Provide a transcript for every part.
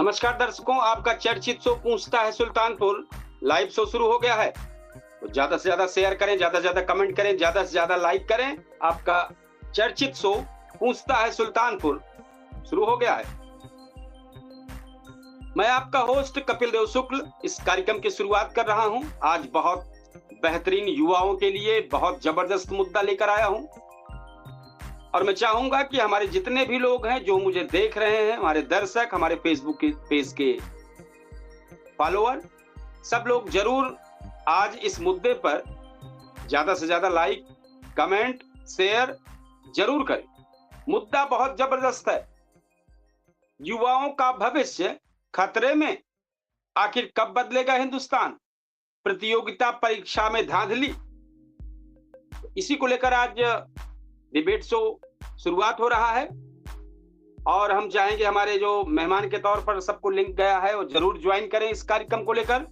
नमस्कार दर्शकों, आपका चर्चित शो पूछता है सुल्तानपुर लाइव शो शुरू हो गया है। तो ज्यादा से ज्यादा शेयर करें, ज्यादा से ज्यादा कमेंट करें, ज्यादा से ज्यादा लाइक करें। आपका चर्चित शो पूछता है सुल्तानपुर शुरू हो गया है। मैं आपका होस्ट कपिल देव शुक्ल इस कार्यक्रम की शुरुआत कर रहा हूं। आज बहुत बेहतरीन युवाओं के लिए बहुत जबरदस्त मुद्दा लेकर आया हूं और मैं चाहूंगा कि हमारे जितने भी लोग हैं जो मुझे देख रहे हैं, हमारे दर्शक, हमारे फेसबुक के पेज के फॉलोअर, सब लोग जरूर आज इस मुद्दे पर ज्यादा से ज्यादा लाइक, कमेंट, शेयर जरूर करें। मुद्दा बहुत जबरदस्त है। युवाओं का भविष्य खतरे में, आखिर कब बदलेगा हिंदुस्तान? प्रतियोगिता परीक्षा में धांधली, इसी को लेकर आज डिबेट शो शुरुआत हो रहा है और हम चाहेंगे हमारे जो मेहमान के तौर पर सबको लिंक गया है वो जरूर ज्वाइन करें इस कार्यक्रम को लेकर।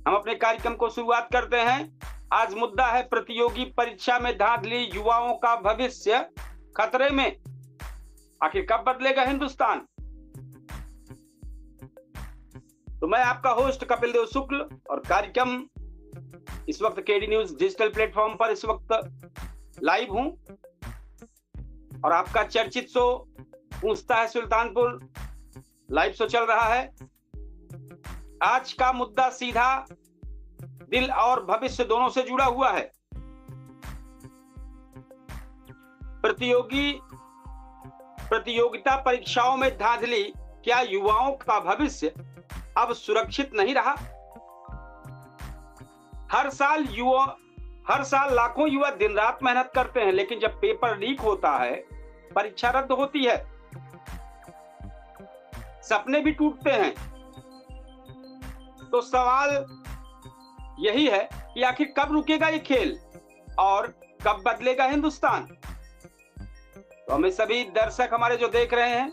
हम अपने कार्यक्रम को शुरुआत करते हैं। आज मुद्दा है प्रतियोगी परीक्षा में धांधली, युवाओं का भविष्य खतरे में, आखिर कब बदलेगा हिंदुस्तान? तो मैं आपका होस्ट कपिल देव शुक्ल और कार्यक्रम इस वक्त केडी न्यूज डिजिटल प्लेटफॉर्म पर इस वक्त लाइव हूं और आपका चर्चित शो पूछता है सुल्तानपुर लाइव शो चल रहा है। आज का मुद्दा सीधा दिल और भविष्य दोनों से जुड़ा हुआ है। प्रतियोगिता परीक्षाओं में धांधली, क्या युवाओं का भविष्य अब सुरक्षित नहीं रहा? हर साल लाखों युवा दिन रात मेहनत करते हैं, लेकिन जब पेपर लीक होता है, परीक्षा रद्द होती है, सपने भी टूटते हैं। तो सवाल यही है कि आखिर कब रुकेगा ये खेल और कब बदलेगा हिंदुस्तान? तो हमें सभी दर्शक हमारे जो देख रहे हैं,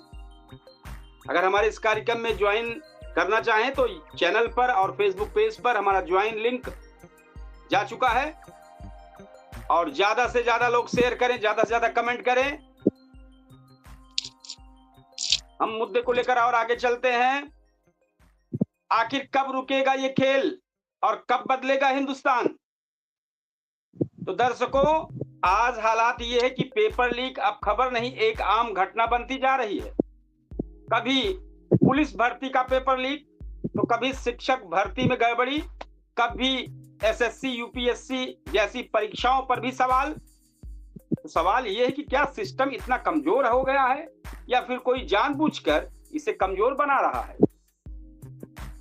अगर हमारे इस कार्यक्रम में ज्वाइन करना चाहें तो चैनल पर और फेसबुक पेज पर हमारा ज्वाइन लिंक जा चुका है और ज्यादा से ज्यादा लोग शेयर करें, ज्यादा से ज्यादा कमेंट करें। हम मुद्दे को लेकर और आगे चलते हैं। आखिर कब रुकेगा ये खेल और कब बदलेगा हिंदुस्तान? तो दर्शकों, आज हालात ये है कि पेपर लीक अब खबर नहीं, एक आम घटना बनती जा रही है। कभी पुलिस भर्ती का पेपर लीक, तो कभी शिक्षक भर्ती में गड़बड़ी, कभी एसएससी यूपीएससी जैसी परीक्षाओं पर भी सवाल। तो सवाल यह है कि क्या सिस्टम इतना कमजोर हो गया है या फिर कोई जानबूझकर इसे कमजोर बना रहा है?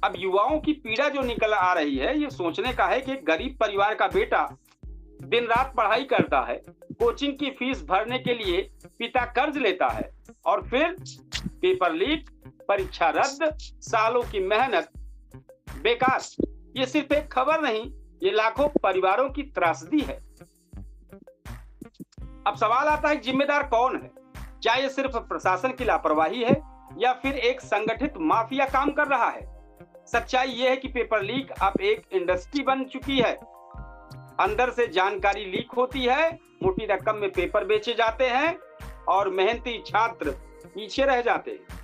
अब युवाओं की पीड़ा जो निकल आ रही है, ये सोचने का है कि एक गरीब परिवार का बेटा दिन रात पढ़ाई करता है, कोचिंग की फीस भरने के लिए पिता कर्ज लेता है और फिर पेपर लीक, परीक्षा रद्द, सालों की मेहनत बेकार। ये सिर्फ एक खबर नहीं, ये लाखों परिवारों की त्रासदी है। अब सवाल आता है, जिम्मेदार कौन है? क्या ये सिर्फ प्रशासन की लापरवाही है या फिर एक संगठित माफिया काम कर रहा है? सच्चाई ये है कि पेपर लीक अब एक इंडस्ट्री बन चुकी है। अंदर से जानकारी लीक होती है, मोटी रकम में पेपर बेचे जाते हैं और मेहनती छात्र पीछे रह जाते हैं।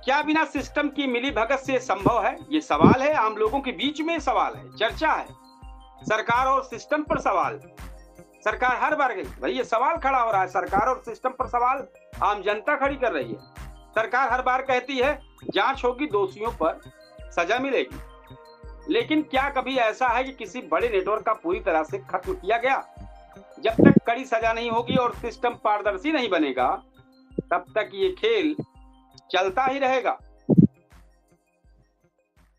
क्या बिना सिस्टम की मिलीभगत से संभव है? ये सवाल है, आम लोगों के बीच में सवाल है, चर्चा है। सरकार और सिस्टम पर सवाल, सरकार हर बार भाई ये सवाल खड़ा हो रहा है, सरकार और सिस्टम पर सवाल आम जनता खड़ी कर रही है। सरकार हर बार कहती है जांच होगी, दोषियों पर सजा मिलेगी, लेकिन क्या कभी ऐसा है कि किसी बड़े नेटवर्क का पूरी तरह से खत्म किया गया? जब तक कड़ी सजा नहीं होगी और सिस्टम पारदर्शी नहीं बनेगा, तब तक ये खेल चलता ही रहेगा।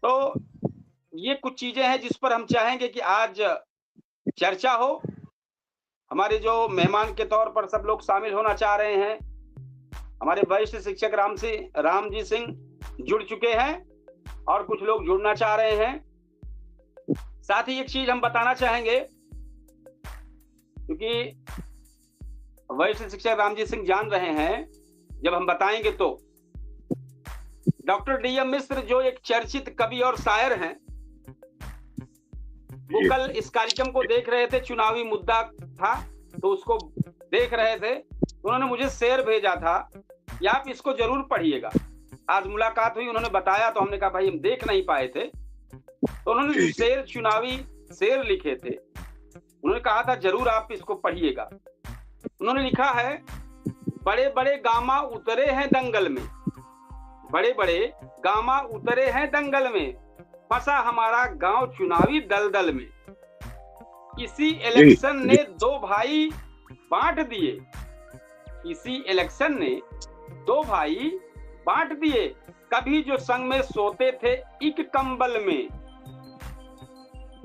तो ये कुछ चीजें हैं जिस पर हम चाहेंगे कि आज चर्चा हो। हमारे जो मेहमान के तौर पर सब लोग शामिल होना चाह रहे हैं, हमारे वरिष्ठ शिक्षक रामजी सिंह जुड़ चुके हैं और कुछ लोग जुड़ना चाह रहे हैं। साथ ही एक चीज हम बताना चाहेंगे, क्योंकि वरिष्ठ शिक्षक रामजी सिंह जान रहे हैं, जब हम बताएंगे तो डॉक्टर डीएम मिश्र जो एक चर्चित कवि और शायर हैं, वो कल इस कार्यक्रम को देख रहे थे, चुनावी मुद्दा था तो उसको देख रहे थे, उन्होंने मुझे शेर भेजा था कि आप इसको जरूर पढ़िएगा। आज मुलाकात हुई, उन्होंने बताया तो हमने कहा भाई हम देख नहीं पाए थे, तो उन्होंने शेर, चुनावी शेर लिखे थे, उन्होंने कहा था जरूर आप इसको पढ़िएगा। उन्होंने लिखा है, बड़े बड़े गामा उतरे हैं दंगल में, बड़े बड़े गामा उतरे हैं दंगल में, फंसा हमारा गांव चुनावी दलदल में। इसी इलेक्शन ने दो भाई बांट दिए, इसी इलेक्शन ने दो भाई बांट दिए, कभी जो संग में सोते थे एक कंबल में।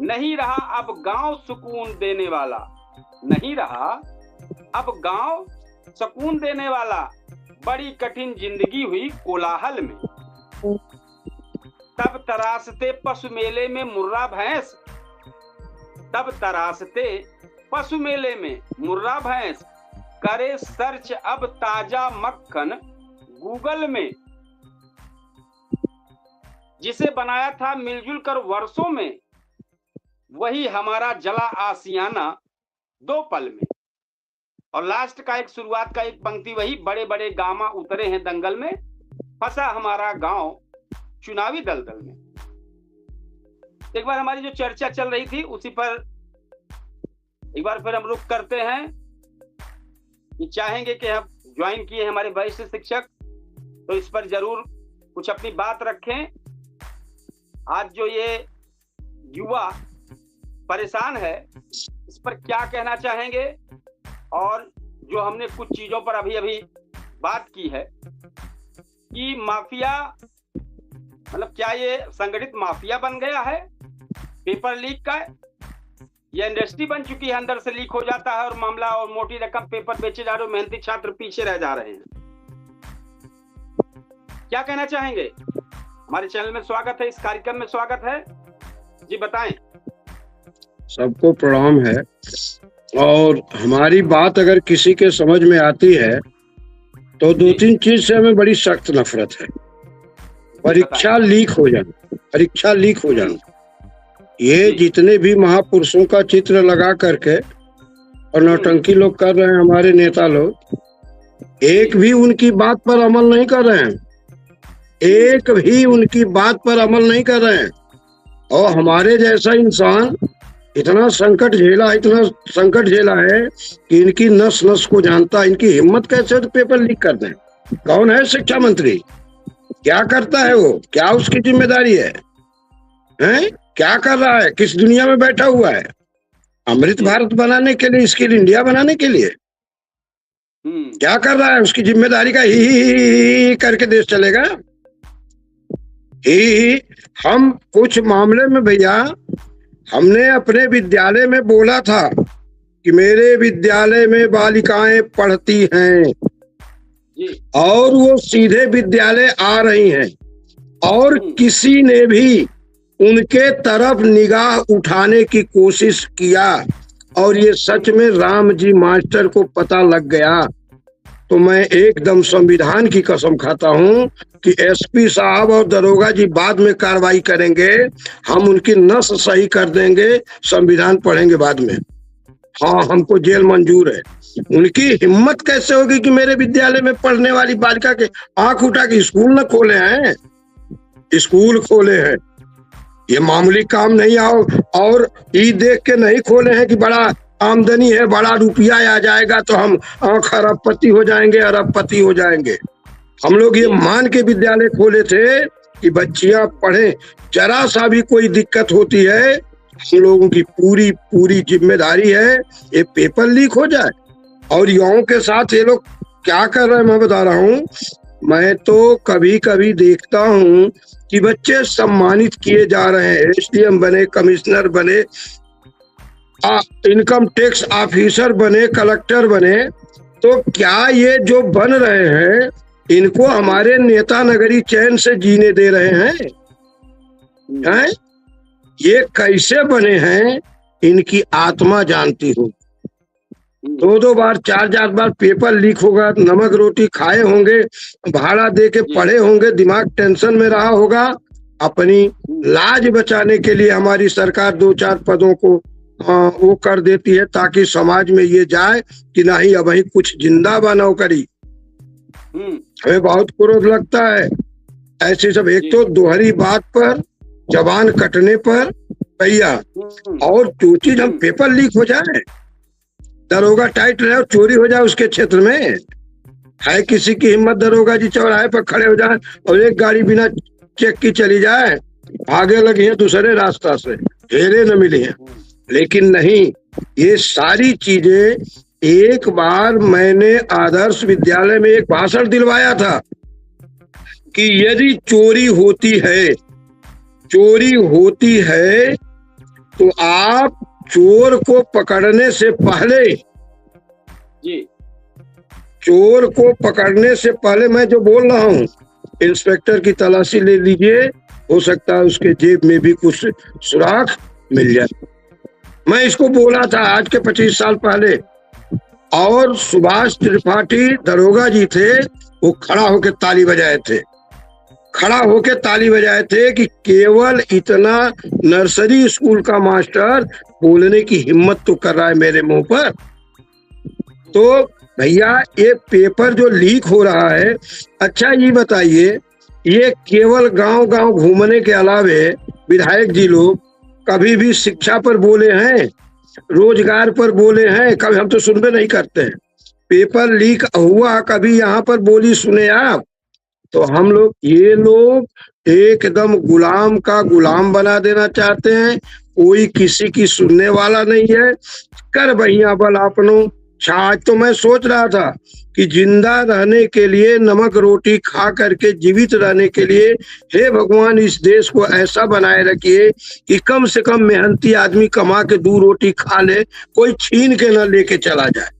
नहीं रहा अब गांव सुकून देने वाला, नहीं रहा अब गांव सुकून देने वाला, बड़ी कठिन जिंदगी हुई कोलाहल में। तब तरासते पशु मेले में मुर्रा भैंस, तब तरासते पशु मेले में मुर्रा भैंस, करे सर्च अब ताजा मक्खन गूगल में। जिसे बनाया था मिलजुल कर वर्षों में, वही हमारा जला आसियाना दो पल में। और लास्ट का एक, शुरुआत का एक पंक्ति वही, बड़े बड़े गामा उतरे हैं दंगल में, फंसा हमारा गांव चुनावी दलदल में। एक बार हमारी जो चर्चा चल रही थी उसी पर एक बार फिर हम रुख करते हैं कि चाहेंगे कि हम ज्वाइन किए हमारे वरिष्ठ शिक्षक, तो इस पर जरूर कुछ अपनी बात रखें। आज जो ये युवा परेशान है, इस पर क्या कहना चाहेंगे, और जो हमने कुछ चीजों पर अभी अभी बात की है कि माफिया, मतलब क्या ये संगठित माफिया बन गया है पेपर लीक का, या इंडस्ट्री बन चुकी है, अंदर से लीक हो जाता है और मामला और मोटी रकम पेपर बेचे जा रहे, मेहनती छात्र पीछे रह जा रहे हैं। क्या कहना चाहेंगे? हमारे चैनल में स्वागत है, इस कार्यक्रम में स्वागत है जी, बताएं। सबको प्रणाम है। और हमारी बात अगर किसी के समझ में आती है तो दो तीन चीज से हमें बड़ी सख्त नफरत है। परीक्षा लीक हो जाना, परीक्षा लीक हो जाना, ये जितने भी महापुरुषों का चित्र लगा करके और नौटंकी लोग कर रहे हैं, हमारे नेता लोग, एक भी उनकी बात पर अमल नहीं कर रहे हैं, एक भी उनकी बात पर अमल नहीं कर रहे हैं। और हमारे जैसा इंसान इतना संकट झेला, इतना संकट झेला है कि इनकी नस नस को जानता, इनकी हिम्मत कैसे तो पेपर लीक कर दें। कौन है शिक्षा मंत्री? क्या करता है वो? क्या उसकी जिम्मेदारी है? हैं? क्या कर रहा है? किस दुनिया में बैठा हुआ है? अमृत भारत बनाने के लिए, स्किल इंडिया बनाने के लिए क्या कर रहा है? उसकी जिम्मेदारी का ही करके देश चलेगा। ही हम कुछ मामले में भैया, हमने अपने विद्यालय में बोला था कि मेरे विद्यालय में बालिकाएं पढ़ती हैं और वो सीधे विद्यालय आ रही हैं, और किसी ने भी उनके तरफ निगाह उठाने की कोशिश किया, और ये सच में राम जी मास्टर को पता लग गया तो मैं एकदम संविधान की कसम खाता हूं कि एसपी साहब और दरोगा जी बाद में कार्रवाई करेंगे, हम उनकी नस सही कर देंगे, संविधान पढ़ेंगे बाद में। हाँ, हमको जेल मंजूर है। उनकी हिम्मत कैसे होगी कि मेरे विद्यालय में पढ़ने वाली बालिका के आंख उठा के स्कूल न खोले हैं, स्कूल खोले हैं। ये मामूली काम नहीं आओ, और ये देख के नहीं खोले हैं कि बड़ा आमदनी है, बड़ा रुपया आ जाएगा तो हम खरबपति हो जाएंगे, अरबपति हो जाएंगे। हम लोग ये मान के विद्यालय खोले थे कि बच्चियां पढ़ें, जरा सा भी कोई दिक्कत होती है, हम लोगों की पूरी पूरी जिम्मेदारी है ये पेपर लीक हो जाए। और युवाओं के साथ ये लोग क्या कर रहे हैं मैं बता रहा हूँ। मैं तो कभी कभी देखता हूँ कि बच्चे सम्मानित किए जा रहे हैं, एसडीएम बने, कमिश्नर बने, इनकम टैक्स ऑफिसर बने, कलेक्टर बने, तो क्या ये जो बन रहे हैं इनको हमारे नेता नगरी चैन से जीने दे रहे हैं? हैं? ये कैसे बने हैं इनकी आत्मा जानती हो। दो बार चार बार पेपर लीक होगा, नमक रोटी खाए होंगे, भाड़ा दे के पढ़े होंगे, दिमाग टेंशन में रहा होगा। अपनी लाज बचाने के लिए हमारी सरकार 2-4 पदों को वो कर देती है ताकि समाज में ये जाए कि नहीं अब ही कुछ जिंदा बा नौकरी। हमें बहुत क्रोध लगता है ऐसे सब। एक तो दोहरी बात पर, जबान कटने पर भैया, और जो चीज हम पेपर लीक हो जाए, दरोगा टाइट रहे और चोरी हो जाए उसके क्षेत्र में, है किसी की हिम्मत दरोगा जी चौराहे पर खड़े हो जाए और एक गाड़ी बिना चेक की चली जाए, आगे लगी है दूसरे रास्ता से, घेरे न मिले हैं। लेकिन नहीं, ये सारी चीजें एक बार मैंने आदर्श विद्यालय में एक भाषण दिलवाया था कि यदि चोरी होती है तो आप चोर को पकड़ने से पहले जी, चोर को पकड़ने से पहले मैं जो बोल रहा हूँ, इंस्पेक्टर की तलाशी ले लीजिए, हो सकता है उसके जेब में भी कुछ सुराग मिल जाए। मैं इसको बोला था आज के 25 साल पहले, और सुभाष त्रिपाठी दरोगा जी थे, वो खड़ा होकर ताली बजाए थे कि केवल इतना नर्सरी स्कूल का मास्टर बोलने की हिम्मत तो कर रहा है मेरे मुंह पर। तो भैया ये पेपर जो लीक हो रहा है, अच्छा ये बताइए, ये केवल गांव-गांव घूमने के अलावे विधायक जी लोग कभी भी शिक्षा पर बोले हैं, रोजगार पर बोले हैं? कभी हम तो सुनबे नहीं करते हैं। पेपर लीक हुआ, कभी यहाँ पर बोली सुने आप? तो हम लोग, ये लोग एकदम गुलाम का गुलाम बना देना चाहते हैं, कोई किसी की सुनने वाला नहीं है। कर भैया बल आपनो। आज तो मैं सोच रहा था कि जिंदा रहने के लिए, नमक रोटी खा करके जीवित रहने के लिए, हे भगवान इस देश को ऐसा बनाए रखिए कि कम से कम मेहनती आदमी कमा के 2 रोटी खा ले, कोई छीन के ना लेके चला जाए।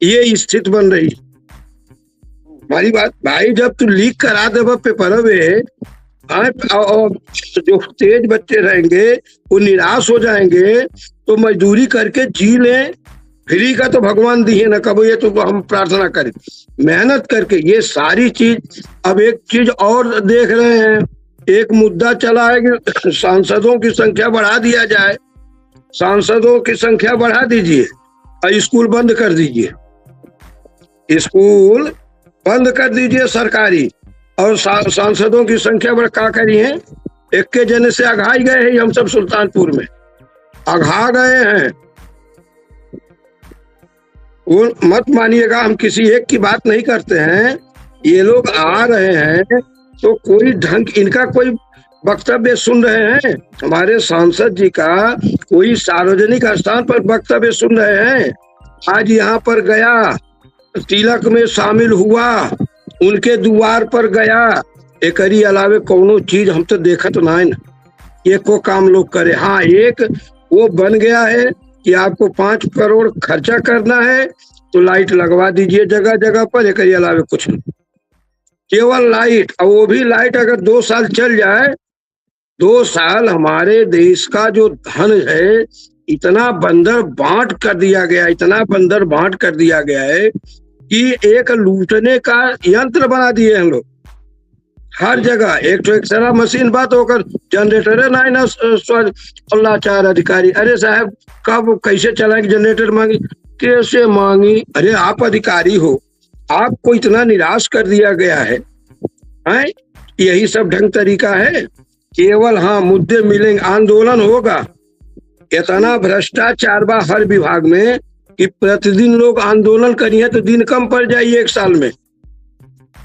ये स्थिति बन रही। हमारी बात भाई, जब तू लीक करा दे पेपर में, और जो तेज बच्चे रहेंगे वो निराश हो जाएंगे, तो मजदूरी करके जी लें। फ्री का तो भगवान दिए ना, कब ये तो हम प्रार्थना करें, मेहनत करके ये सारी चीज। अब एक चीज और देख रहे हैं, एक मुद्दा चला है कि सांसदों की संख्या बढ़ा दिया जाए, सांसदों की संख्या बढ़ा दीजिए और स्कूल बंद कर दीजिए, स्कूल बंद कर दीजिए सरकारी, और सांसदों की संख्या बढ़ का करी है। एक के जने से अघाई गए हैं हम सब, सुल्तानपुर में अघा गए हैं। वो मत मानिएगा, हम किसी एक की बात नहीं करते हैं। ये लोग आ रहे हैं तो कोई ढंग, इनका कोई वक्तव्य सुन रहे हैं? हमारे सांसद जी का कोई सार्वजनिक स्थान पर वक्तव्य सुन रहे हैं? आज यहाँ पर गया, तिलक में शामिल हुआ, उनके द्वार पर गया, एकरी अलावे कोनो चीज हम तो देखत ना है ना, एको काम लोग करे। हाँ, एक वो बन गया है कि आपको 5 करोड़ खर्चा करना है तो लाइट लगवा दीजिए जगह जगह पर, एक अलावे कुछ नहीं, केवल लाइट। और वो भी लाइट अगर 2 साल चल जाए, 2 साल हमारे देश का जो धन है, इतना बंदर बांट कर दिया गया, इतना बंदर बांट कर दिया गया है कि एक लूटने का यंत्र बना दिए हम लोग। हर जगह एक तो एक्सरा मशीन बात होकर जनरेटर है ना लाचार अधिकारी। अरे साहब, कब कैसे चलाएंगे? जनरेटर मांगी, कैसे मांगी? अरे आप अधिकारी हो, आपको इतना निराश कर दिया गया है, हैं? यही सब ढंग तरीका है? केवल हाँ मुद्दे मिलेंगे, आंदोलन होगा। इतना भ्रष्टाचार बा हर विभाग में कि प्रतिदिन लोग आंदोलन करिए तो दिन कम पड़ जाइए 1 साल में।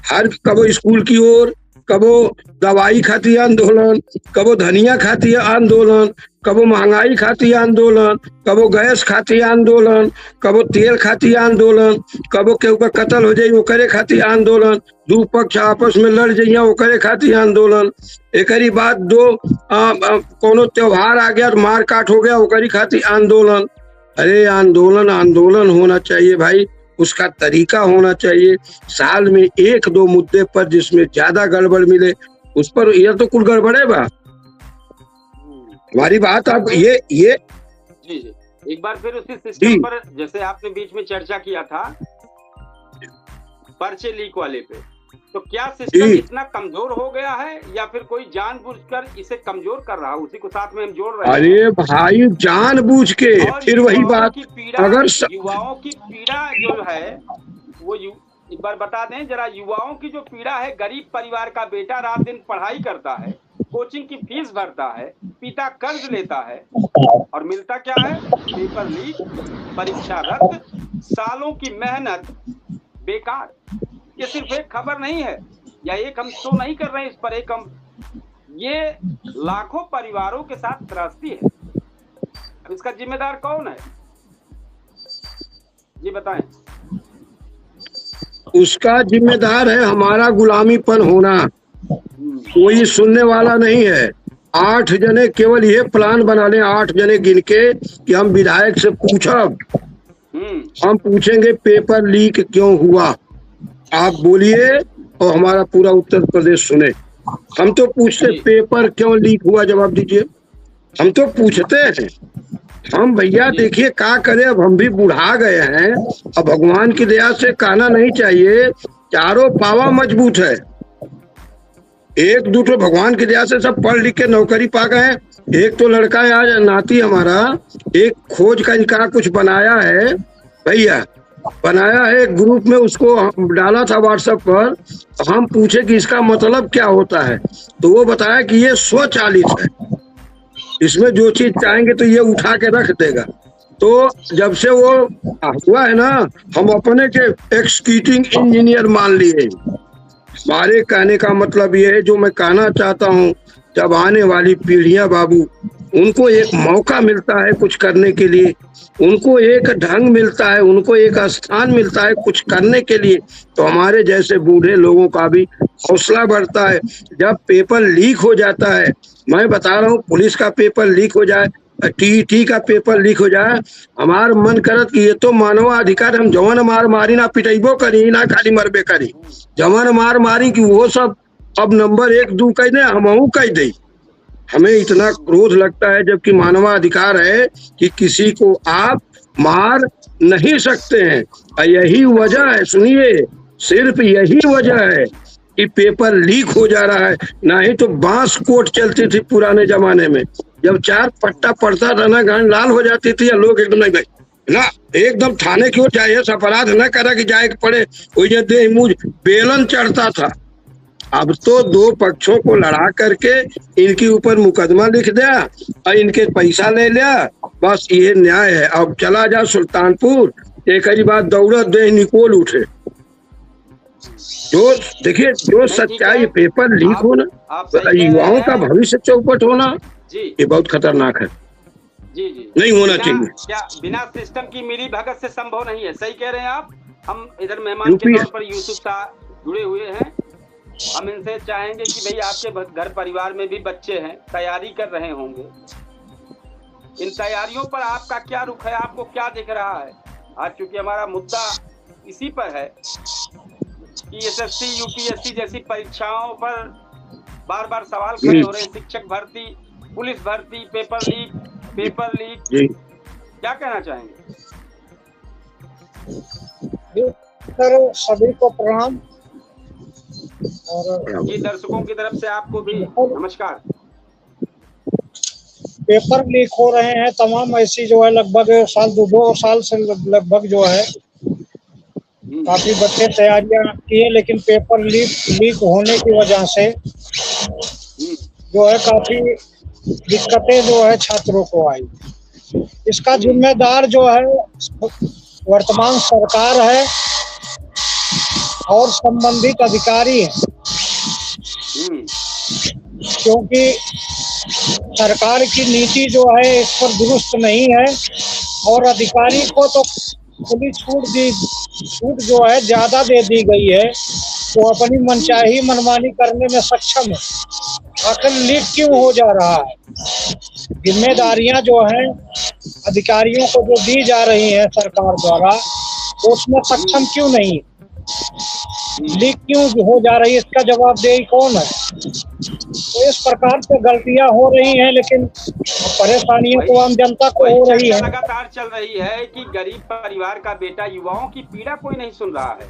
हर कबो स्कूल की ओर, कबो दवाई खाती आंदोलन, कबो धनिया खाती आंदोलन, कबो महंगाई खाती आंदोलन, कबो गैस खाती आंदोलन, कबो तेल खाती आंदोलन, कबो केहू का कत्ल हो जाये ओकरे खाती आंदोलन, 2 पक्ष आपस में लड़ जाइए ओकरे खाती आंदोलन। एकरी बाद 2 कोनो त्योहार आ गया, मार काट हो गया, ओकरी खाती आंदोलन। अरे आंदोलन आंदोलन होना चाहिए भाई, उसका तरीका होना चाहिए। साल में 1-2 मुद्दे पर जिसमें ज्यादा गड़बड़ मिले उस पर, यह तो कुल गड़बड़ है बा। हमारी बात आप ये जी एक बार फिर उसी सिस्टम पर, जैसे आपने बीच में चर्चा किया था पर्चे लीक वाले पे, तो क्या सिस्टम इतना कमजोर हो गया है या फिर कोई जानबूझकर इसे कमजोर कर रहा है? उसी को साथ में हम जोड़ रहे हैं। अरे भाई, जानबूझ के, फिर वही बात, अगर युवाओं की पीड़ा जो है वो एक बार बता दें जरा, युवाओं की जो पीड़ा है, गरीब परिवार का बेटा रात दिन पढ़ाई करता है, कोचिंग की फीस भरता है, पिता कर्ज लेता है और मिलता क्या है? पेपर लीक, परीक्षा रद्द, सालों की मेहनत बेकार। ये सिर्फ एक खबर नहीं है या एक हम शो नहीं कर रहे हैं इस पर, एक हम, ये लाखों परिवारों के साथ त्रासदी है। अब इसका जिम्मेदार कौन है? जी बताएं। उसका जिम्मेदार है हमारा गुलामीपन होना। कोई सुनने वाला नहीं है। 8 जने केवल ये प्लान बना ले, 8 जने गिन के कि हम विधायक से पूछब, हम पूछेंगे पेपर लीक क्यों हुआ, आप बोलिए और हमारा पूरा उत्तर प्रदेश सुने। हम तो पूछते पेपर क्यों लीक हुआ, जवाब दीजिए। हम तो पूछते हैं। हम भैया देखिए क्या करे, अब हम भी बुढ़ा गए हैं। अब भगवान की दया से कहना नहीं चाहिए, चारों पावा मजबूत है। एक दूसरे भगवान की दया से सब पढ़ लिख के नौकरी पा गए हैं। एक तो लड़का है आज नाती हमारा, एक खोज का इनका कुछ बनाया है भैया, बनाया है एक ग्रुप में, उसको डाला था व्हाट्सएप पर। हम पूछे कि इसका मतलब क्या होता है, तो वो बताया कि ये स्वचालित है, इसमें जो चीज चाहेंगे तो ये उठा के रख देगा। तो जब से वो हुआ है ना, हम अपने के एक्सक्यूटिंग इंजीनियर मान लिए। हमारे कहने का मतलब ये है, जो मैं कहना चाहता हूँ, जब आने वाली पीढ़ियां बाबू, उनको एक मौका मिलता है कुछ करने के लिए, उनको एक ढंग मिलता है, उनको एक स्थान मिलता है कुछ करने के लिए, तो हमारे जैसे बूढ़े लोगों का भी हौसला बढ़ता है। जब पेपर लीक हो जाता है, मैं बता रहा हूँ, पुलिस का पेपर लीक हो जाए, टीईटी का पेपर लीक हो जाए, हमार मन करत कि ये तो मानवाधिकार, हम जवान मार मारी ना पिटैबो करी ना खाली मरबे करी, जवान मार मारी कि वो सब अब नंबर 1 2 कह दे, हम कह दे। हमें इतना क्रोध लगता है, जबकि मानवाधिकार है कि किसी को आप मार नहीं सकते हैं। यही वजह है, सुनिए, सिर्फ यही वजह है कि पेपर लीक हो जा रहा है। नहीं तो बांस कोट चलती थी पुराने जमाने में, जब 4 पट्टा पड़ता था ना, गांड लाल हो जाती थी, या लोग एकदम नहीं गए ना, एकदम थाने क्यों चाहिए, अपराध न करा कि जाए पड़े, वही दे मुझ बेलन चढ़ता था। अब तो 2 पक्षों को लड़ा करके इनके ऊपर मुकदमा लिख दिया और इनके पैसा ले लिया, बस ये न्याय है। अब चला जा सुल्तानपुर, एक ही बात दौड़त दे निकोल उठे। जो देखिए, जो सच्चाई, पेपर लीक होना, युवाओं का भविष्य चौपट होना, ये बहुत खतरनाक है। जी जी, नहीं होना चाहिए। क्या बिना सिस्टम की मिली भगत से संभव नहीं है? सही कह रहे हैं आप। हम इधर मेहमान के तौर पर यूसुफ साहब जुड़े हुए हैं। हम इनसे चाहेंगे कि भाई, आपके घर परिवार में भी बच्चे हैं, तैयारी कर रहे होंगे, इन तैयारियों पर आपका क्या रुख है, आपको क्या दिख रहा है? आज चूंकि हमारा मुद्दा इसी पर है कि एसएससी यूपीएससी जैसी परीक्षाओं पर बार बार सवाल खड़े हो रहे हैं, शिक्षक भर्ती, पुलिस भर्ती, पेपर लीक, क्या कहना चाहेंगे? सर, सभी को प्रणाम। और जी, दर्शकों की तरफ से आपको भी नमस्कार। पेपर लीक हो रहे हैं तमाम, ऐसी जो है लगभग 2 साल से लगभग जो है काफी बच्चे तैयारियां किए, लेकिन पेपर लीक होने की वजह से जो है काफी दिक्कतें जो है छात्रों को आई। इसका जिम्मेदार जो है वर्तमान सरकार है और संबंधित अधिकारी हैं, क्योंकि सरकार की नीति जो है इस पर दुरुस्त नहीं है और अधिकारी को तो खुली छूट जो है ज्यादा दे दी गई है, तो अपनी मनचाही मनमानी करने में सक्षम है। आखिर लीक क्यों हो जा रहा है? जिम्मेदारियां जो हैं अधिकारियों को जो दी जा रही हैं सरकार द्वारा, तो उसमें सक्षम क्यों नहीं? लीक क्यों हो जा रही है, इसका जवाबदेही कौन है? तो इस प्रकार से गलतियां हो रही हैं, लेकिन परेशानियों को आम जनता को हो रही है। लगातार चल रही है कि गरीब परिवार का बेटा, युवाओं की पीड़ा कोई नहीं सुन रहा है।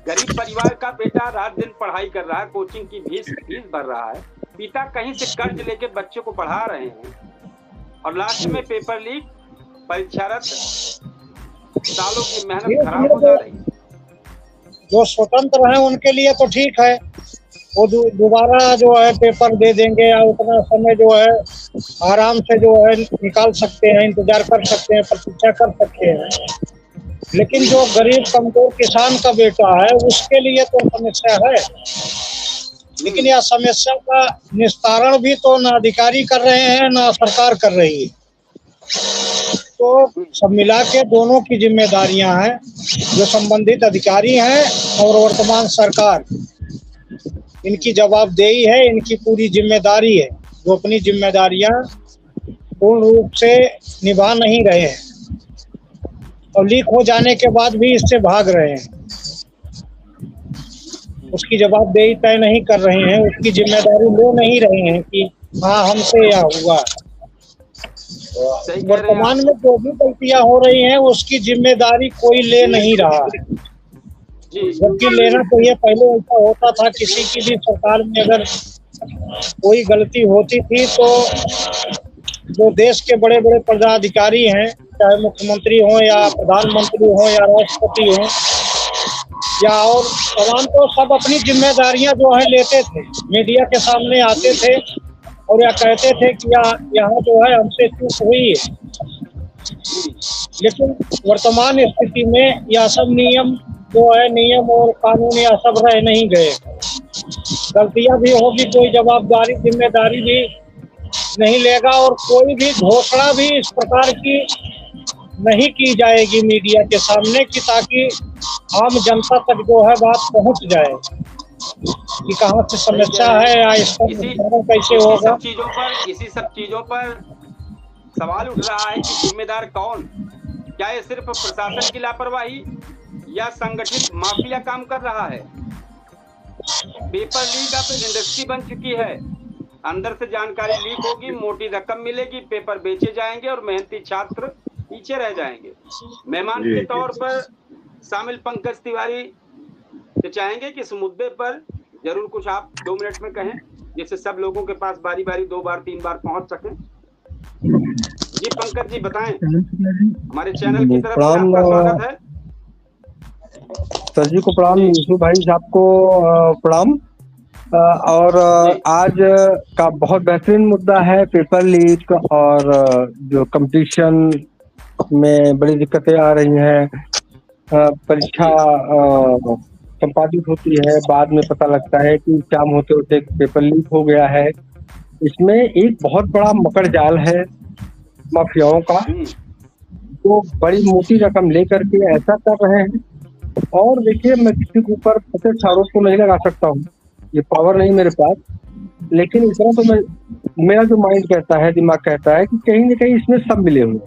गरीब परिवार का बेटा रात दिन पढ़ाई कर रहा है, कोचिंग की फीस भर रहा है, पिता कहीं से कर्ज लेके बच्चे को पढ़ा रहे हैं और लास्ट में पेपर लीक, परीक्षा रद्द, सालों की मेहनत खराब हो जा रही है। जो स्वतंत्र हैं उनके लिए तो ठीक है, वो दोबारा जो है पेपर दे देंगे या उतना समय जो है आराम से जो है निकाल सकते हैं, इंतजार कर सकते हैं, प्रतीक्षा कर सकते हैं। लेकिन जो गरीब कमजोर किसान का बेटा है उसके लिए तो समस्या है। लेकिन यह समस्या का निस्तारण भी तो ना अधिकारी कर रहे हैं ना सरकार कर रही है। तो सब मिला के दोनों की जिम्मेदारियां हैं, जो संबंधित अधिकारी हैं और वर्तमान सरकार, इनकी जवाबदेही है, इनकी पूरी जिम्मेदारी है, जो अपनी जिम्मेदारियां पूर्ण रूप से निभा नहीं रहे हैं और लीक हो जाने के बाद भी इससे भाग रहे हैं, उसकी जवाबदेही तय नहीं कर रहे हैं, उसकी जिम्मेदारी ले नहीं रहे हैं कि हाँ हमसे यह हुआ। वर्तमान में जो भी गलतियां हो रही हैं उसकी जिम्मेदारी कोई ले नहीं रहा है, जबकि लेना चाहिए। पहले ऐसा होता था, किसी की भी सरकार में अगर कोई गलती होती थी तो जो देश के बड़े बड़े पदाधिकारी हैं, चाहे मुख्यमंत्री हो या प्रधानमंत्री हो या राष्ट्रपति हो या और तमाम, तो सब अपनी जिम्मेदारियां जो है लेते थे, मीडिया के सामने आते थे और यह कहते थे कि यहाँ जो है हमसे चूक हुई है। लेकिन वर्तमान स्थिति में यह सब नियम जो है, नियम और कानून यह सब रह नहीं गए। गलतियां भी होगी, कोई जवाबदारी जिम्मेदारी भी नहीं लेगा और कोई भी घोषणा भी इस प्रकार की नहीं की जाएगी मीडिया के सामने कि ताकि आम जनता तक जो है बात पहुंच जाए कि कहाँ से समस्या है या इसका कैसे होगा। इसी सब चीजों पर सवाल उठ रहा है कि जिम्मेदार कौन? क्या ये सिर्फ प्रशासन की लापरवाही या संगठित माफिया काम कर रहा है? पेपर लीक अब इंडस्ट्री बन चुकी है, अंदर से जानकारी लीक होगी, मोटी रकम मिलेगी, पेपर बेचे जाएंगे और मेहनती छात्र पीछे रह जाएंगे। मेहमान के तौर पर शामिल पंकज तिवारी से चाहेंगे कि इस मुद्दे पर जरूर कुछ आप 2 मिनट में कहें, जिससे सब लोगों के पास बारी बारी 2 बार 3 बार पहुंच सकें। जी पंकज जी बताएं, हमारे चैनल की तरफ से आपका स्वागत है। सर जी को प्रणाम, यूसुफ भाई साहब को प्रणाम। और आज का बहुत बेहतरीन मुद्दा है पेपर लीक और जो कंपटीशन में बड़ी दिक्कतें आ रही हैं, परीक्षा संपादित होती है, बाद में पता लगता है कि एग्जाम होते होते पेपर लीक हो गया है। इसमें एक बहुत बड़ा मकर जाल है माफियाओं का, जो बड़ी मोटी रकम लेकर के ऐसा कर रहे हैं। और देखिए, मैं किसी के ऊपर प्रत्यक्ष आरोप को नहीं लगा सकता हूँ, ये पावर नहीं मेरे पास, लेकिन इतना तो मेरा जो माइंड कहता है, दिमाग कहता है कि कहीं ना कहीं इसमें सब मिले हुए,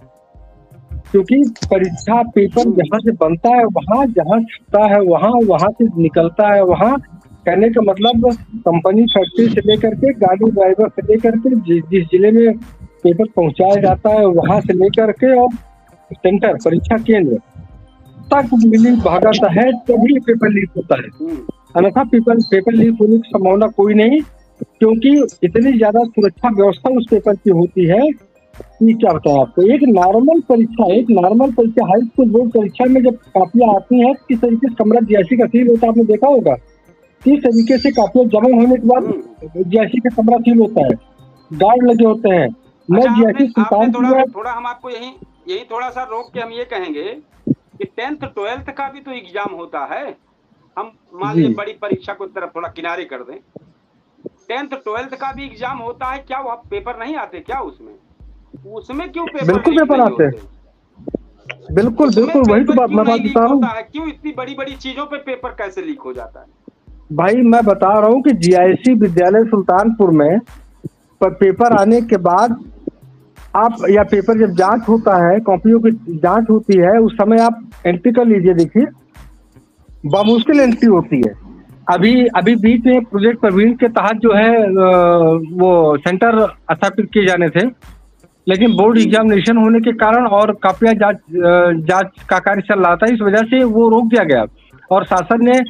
क्योंकि परीक्षा पेपर जहाँ से बनता है वहाँ, जहाँ छूटता है वहाँ, वहाँ से निकलता है वहाँ। कहने का मतलब कंपनी फैक्ट्री से लेकर के गाड़ी ड्राइवर से लेकर के जिस जिले में पेपर पहुँचाया जाता है वहाँ से लेकर के और सेंटर परीक्षा केंद्र तक मिली भागत है, तभी पेपर लीक होता है। अन्यथा पेपर लीक होने की संभावना कोई नहीं, क्योंकि इतनी ज्यादा सुरक्षा व्यवस्था उस पेपर की होती है कि क्या बताएं आपको। एक नॉर्मल परीक्षा हाई स्कूल बोर्ड परीक्षा में जब कापियां आती हैं, किस तरीके से कमरा जीआईसी का सील होता है आपने देखा होगा, किस तरीके से कापियां जमा होने के बाद जीआईसी का कमरा सील होता है, गार्ड लगे होते हैं। मैं जीआईसी थोड़ा हम आपको यही थोड़ा सा रोक के हम ये कहेंगे कि 10th 12th का भी तो एग्जाम होता है। हम मान लीजिए बड़ी परीक्षा को तरफ थोड़ा किनारे कर दें, 10th 12th का भी एग्जाम होता है, क्या वो पेपर नहीं आते क्या उसमें क्यों पेपर? बिल्कुल पेपर आते हैं, बिल्कुल वही तो बात मैं बता रहा हूँ। क्यों इतनी बड़ी बड़ी चीजों पे पेपर कैसे लीक हो जाता है? भाई मैं बता रहा हूँ कि जीआईसी विद्यालय सुल्तानपुर में पेपर आने के बाद आप, या पेपर जब जांच होता है, कॉपियों की जांच होती है, उस समय आप एंट्री कर लीजिए। देखिए बामुश्किल एंट्री होती है। अभी बीच में प्रोजेक्ट प्रवीण के तहत जो है वो सेंटर स्थापित किए जाने थे, लेकिन बोर्ड एग्जामिनेशन होने के कारण और कापियां जांच का कार्य चल रहा था, इस वजह से वो रोक दिया गया। और शासन ने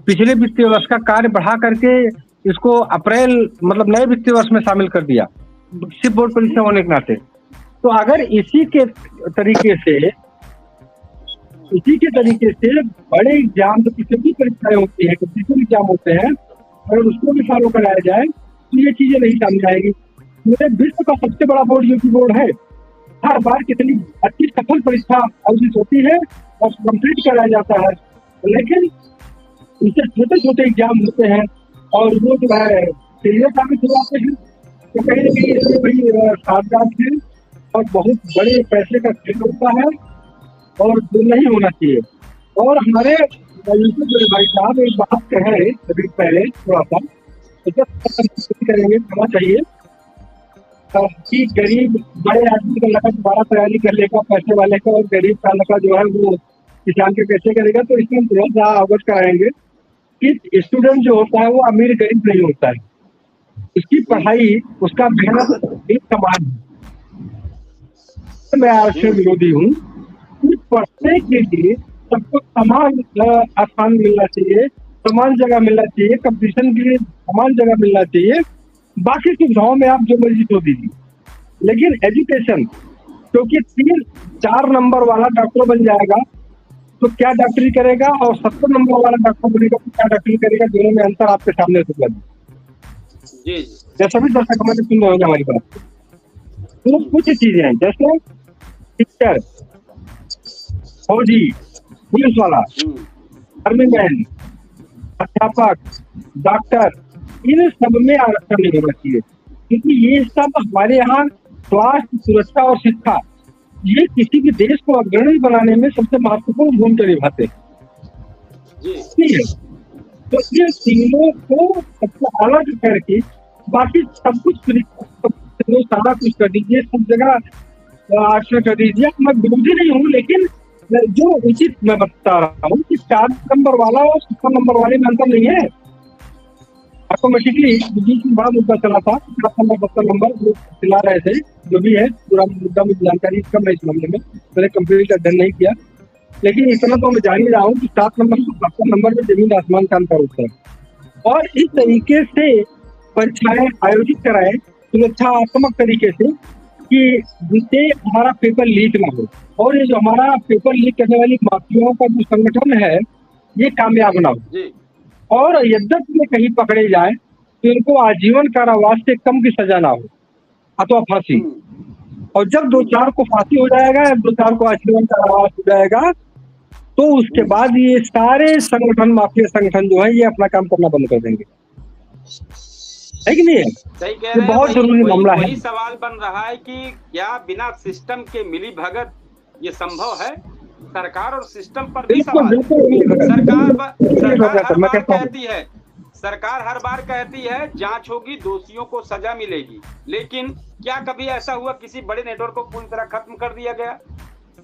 पिछले वित्तीय वर्ष का कार्य बढ़ा करके इसको अप्रैल मतलब नए वित्तीय वर्ष में शामिल कर दिया, सिर्फ बोर्ड परीक्षा होने के नाते। तो अगर इसी के तरीके से इसी के तरीके से बड़े एग्जाम जो किसी भी परीक्षाएं होती है, किसी भी एग्जाम होते हैं, अगर उसको भी फॉलो कराया जाए तो ये चीजें नहीं सामने आएगी। पूरे विश्व का सबसे बड़ा बोर्ड यूपी बोर्ड है। हर बार कितनी अच्छी सफल परीक्षा आयोजित होती है और कंप्लीट कराया जाता है, लेकिन इससे छोटे छोटे एग्जाम होते हैं और वो जो है फेलियर साबित हो जाते हैं। तो कहीं ना कहीं इसमें बड़ी सावधान है और बहुत बड़े पैसे का खेल होता है और जो नहीं होना चाहिए। और हमारे भाई साहब एक बात कहे अभी पहले थोड़ा सा करेंगे, कहना चाहिए कि गरीब बड़े आदमी का लगा दोबारा तैयारी कर लेगा पैसे वाले का, और गरीब का लगा जो है वो किसान के कैसे करेगा। तो इसमें हम थोड़ा सा अवगत कराएंगे कि स्टूडेंट जो होता है वो अमीर गरीब नहीं होता है, उसकी पढ़ाई उसका मेहनत एक समान है। मैं आरक्षण विरोधी हूँ। पढ़ने के लिए सबको समान स्थान मिलना चाहिए, समान जगह मिलना चाहिए, कंपटीशन के लिए समान जगह मिलना चाहिए। बाकी सुविधाओं में आप जो मर्जी दो दीजिए, लेकिन एजुकेशन, क्योंकि 3-4 नंबर वाला डॉक्टर बन जाएगा तो क्या डॉक्टरी करेगा, और 70 नंबर वाला डॉक्टर बनेगा तो क्या डॉक्टरी करेगा, दोनों में अंतर आपके सामने उपलब्ध है। जैसे सभी दर्शक हमारे सुन रहे होंगे हमारी बात। तो कुछ चीजें हैं जैसे टीचर, फौजी, पुलिस वाला, आर्मी मैन, अध्यापक, डॉक्टर, इन सब में आरक्षण नहीं होना चाहिए, क्योंकि ये सब हमारे यहाँ स्वास्थ्य, सुरक्षा और शिक्षा, ये किसी भी देश को अग्रणी बनाने में सबसे महत्वपूर्ण भूमिका निभाते हैं। तो ये तीनों को सबसे अलग करके बाकी सब कुछ सारा कुछ कर दीजिए, सब जगह आरक्षण कर दीजिए। मैं विरोधी नहीं हूँ, लेकिन जो उचित मैं बता रहा हूँ कि 4 नंबर वाला और 70 नंबर वाले में अंतर नहीं है। ऑटोमेटिकली बीच में बड़ा मुद्दा चला था, 7 नंबर 72 नंबर चला रहे थे, जो भी है पूरा मुद्दा मुझे जानकारी कम है इस मामले में, मैंने कंप्लीट अध्ययन नहीं किया, लेकिन इतना तो मैं जान ही रहा हूँ कि 7 नंबर से 72 नंबर में जमीन आसमान का अंतर होता है। और इस तरीके से परीक्षाएं आयोजित कराएं सुरक्षात्मक तरीके से कि जिससे हमारा पेपर लीक ना हो, और ये जो हमारा पेपर लीक करने वाली माफियाओं का जो संगठन है ये कामयाब ना हो, और यद्यपि में कहीं पकड़े जाए तो इनको आजीवन कारावास से कम की सजा ना हो अथवा फांसी। और जब 2-4 को फांसी हो जाएगा, 2-4 को आजीवन कारावास हो जाएगा, तो उसके बाद ये सारे संगठन, माफिया संगठन जो है ये अपना काम करना बंद कर देंगे, है कि नहीं है? सही कह रहे हैं। बहुत जरूरी मामला है। वही सवाल बन रहा है कि क्या बिना सिस्टम के मिली भगत ये संभव है? सरकार और सिस्टम पर भी सवाल। सरकार हर बार कहती है जांच होगी, दोषियों को सजा मिलेगी, लेकिन क्या कभी ऐसा हुआ किसी बड़े नेटवर्क को पूरी तरह खत्म कर दिया गया?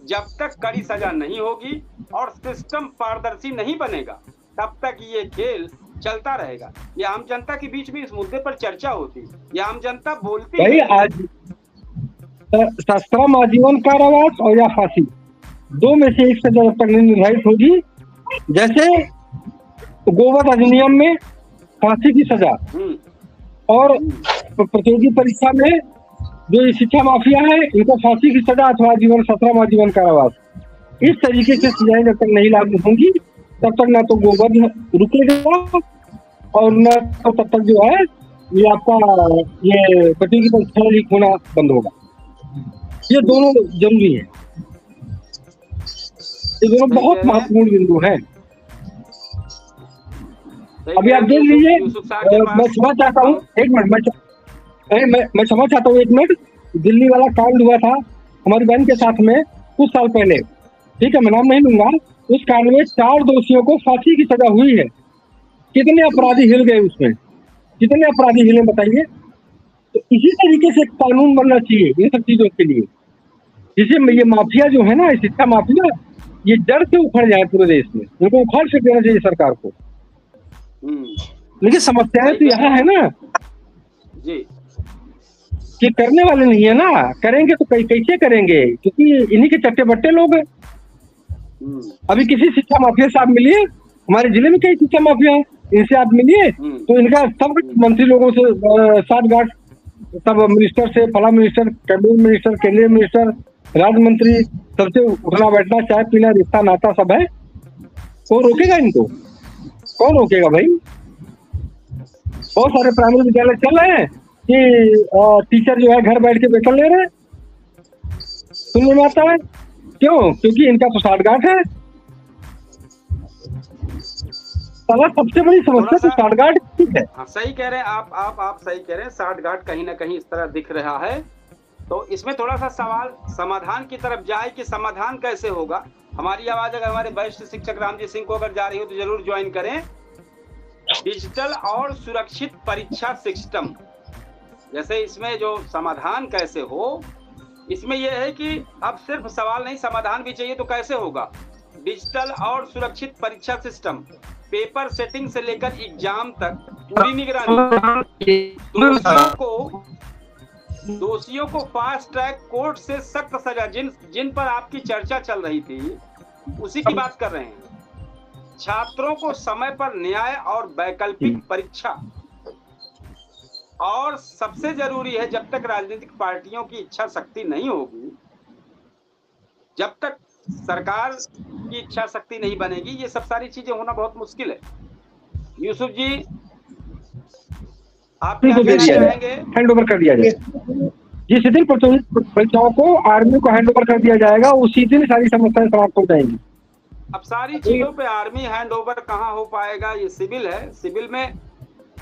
जब तक कड़ी सजा नहीं होगी और सिस्टम पारदर्शी नहीं बनेगा, तब तक ये खेल चलता रहेगा। ये आम जनता के बीच में इस मुद्दे पर चर्चा होती, ये आम जनता बोलती है। आज सश्रम आजीवन कारावास और या फांसी, 2 में से एक सजा जब तक नहीं निर्धारित होगी, जैसे गोवध अधिनियम में फांसी की सजा, और प्रतियोगी परीक्षा में जो शिक्षा माफिया है इनको फांसी की सजा अथवा आजीवन, सश्रम आजीवन कारावास, इस तरीके से सजाएं जब तक नहीं लागू होंगी तब तक ना तो गोवध रुकेगा और न तो तब तक जो है ये आपका ये प्रतियोगी परीक्षा लीक होना बंद होगा। ये दोनों जरूरी है, ये दोनों बहुत महत्वपूर्ण बिंदु हैं। अभी आप देख लीजिए, मैं क्षमा चाहता हूँ, एक मिनट, मैं क्षमा चाहता हूँ, 1 मिनट। दिल्ली वाला कांड हुआ था हमारी बहन के साथ में कुछ साल पहले, ठीक है, मैं नाम नहीं लूंगा। उस कांड में 4 दोषियों को फांसी की सजा हुई है। कितने अपराधी हिल गए उसमें, कितने अपराधी हिले बताइए। तो इसी तरीके से कानून बनना चाहिए इन सब चीजों के लिए, जिससे ये माफिया जो है ना, शिक्षा माफिया, ये जड़ से उखड़ जाए पूरे देश में। उनको उखाड़ से देना चाहिए सरकार को। लेकिन समस्याएं तो यहाँ है ना जी, कि करने वाले नहीं है ना, करेंगे तो कैसे करेंगे, क्योंकि इन्हीं के चट्टे बट्टे लोग हैं। अभी किसी शिक्षा माफिया से आप मिलिए, हमारे जिले में कई शिक्षा माफिया है, इनसे आप मिलिए तो इनका सब मंत्री लोगों से 7 गांठ, सब मिनिस्टर से, फला मिनिस्टर, कैबिनेट मिनिस्टर, केंद्रीय मिनिस्टर, राज्य मंत्री सबसे उठना बैठना, चाय पीना, रिश्ता नाता सब है। कौन रोकेगा इनको? कौन रोकेगा भाई? बहुत सारे प्राइमरी विद्यालय चल रहे हैं कि टीचर जो है घर बैठ के वेतन ले रहे हैं। सुनने में आता है। क्यों? क्योंकि इनका तो साठगांठ है। सबसे बड़ी समस्या तो साठगांठ है। हाँ, सही कह रहे हैं आप सही कह रहे हैं। साठगांठ कहीं ना कहीं इस तरह दिख रहा है। तो इसमें थोड़ा सा सवाल समाधान की तरफ जाए कि समाधान कैसे होगा। हमारी आवाज अगर हमारे वरिष्ठ शिक्षक रामजी सिंह को अगर जा रही हो तो जरूर ज्वाइन करें। डिजिटल और सुरक्षित परीक्षा सिस्टम, जैसे इसमें जो समाधान कैसे हो, इसमें यह है कि अब सिर्फ सवाल नहीं, समाधान भी चाहिए। तो कैसे होगा? डिजिटल और सुरक्षित परीक्षा सिस्टम, पेपर सेटिंग से लेकर एग्जाम तक पूरी निगरानी, दोषियों को फास्ट ट्रैक कोर्ट से सख्त सजा, जिन पर आपकी चर्चा चल रही थी उसी की बात कर रहे हैं। छात्रों को समय पर न्याय और वैकल्पिक परीक्षा, और सबसे जरूरी है जब तक राजनीतिक पार्टियों की इच्छा शक्ति नहीं होगी, जब तक सरकार की इच्छा शक्ति नहीं बनेगी, ये सब सारी चीजें होना बहुत मुश्किल है। यूसुफ जी, आप क्या कहना चाहेंगे? हैंड ओवर कर दिया जाएगा। जिस दिन परीक्षाओं को आर्मी को हैंड ओवर कर दिया जाएगा, उसी दिन सारी समस्याएं समाप्त हो जाएंगी। अब सारी चीजों पे आर्मी हैंड ओवर कहाँ हो पाएगा? ये सिविल है, सिविल में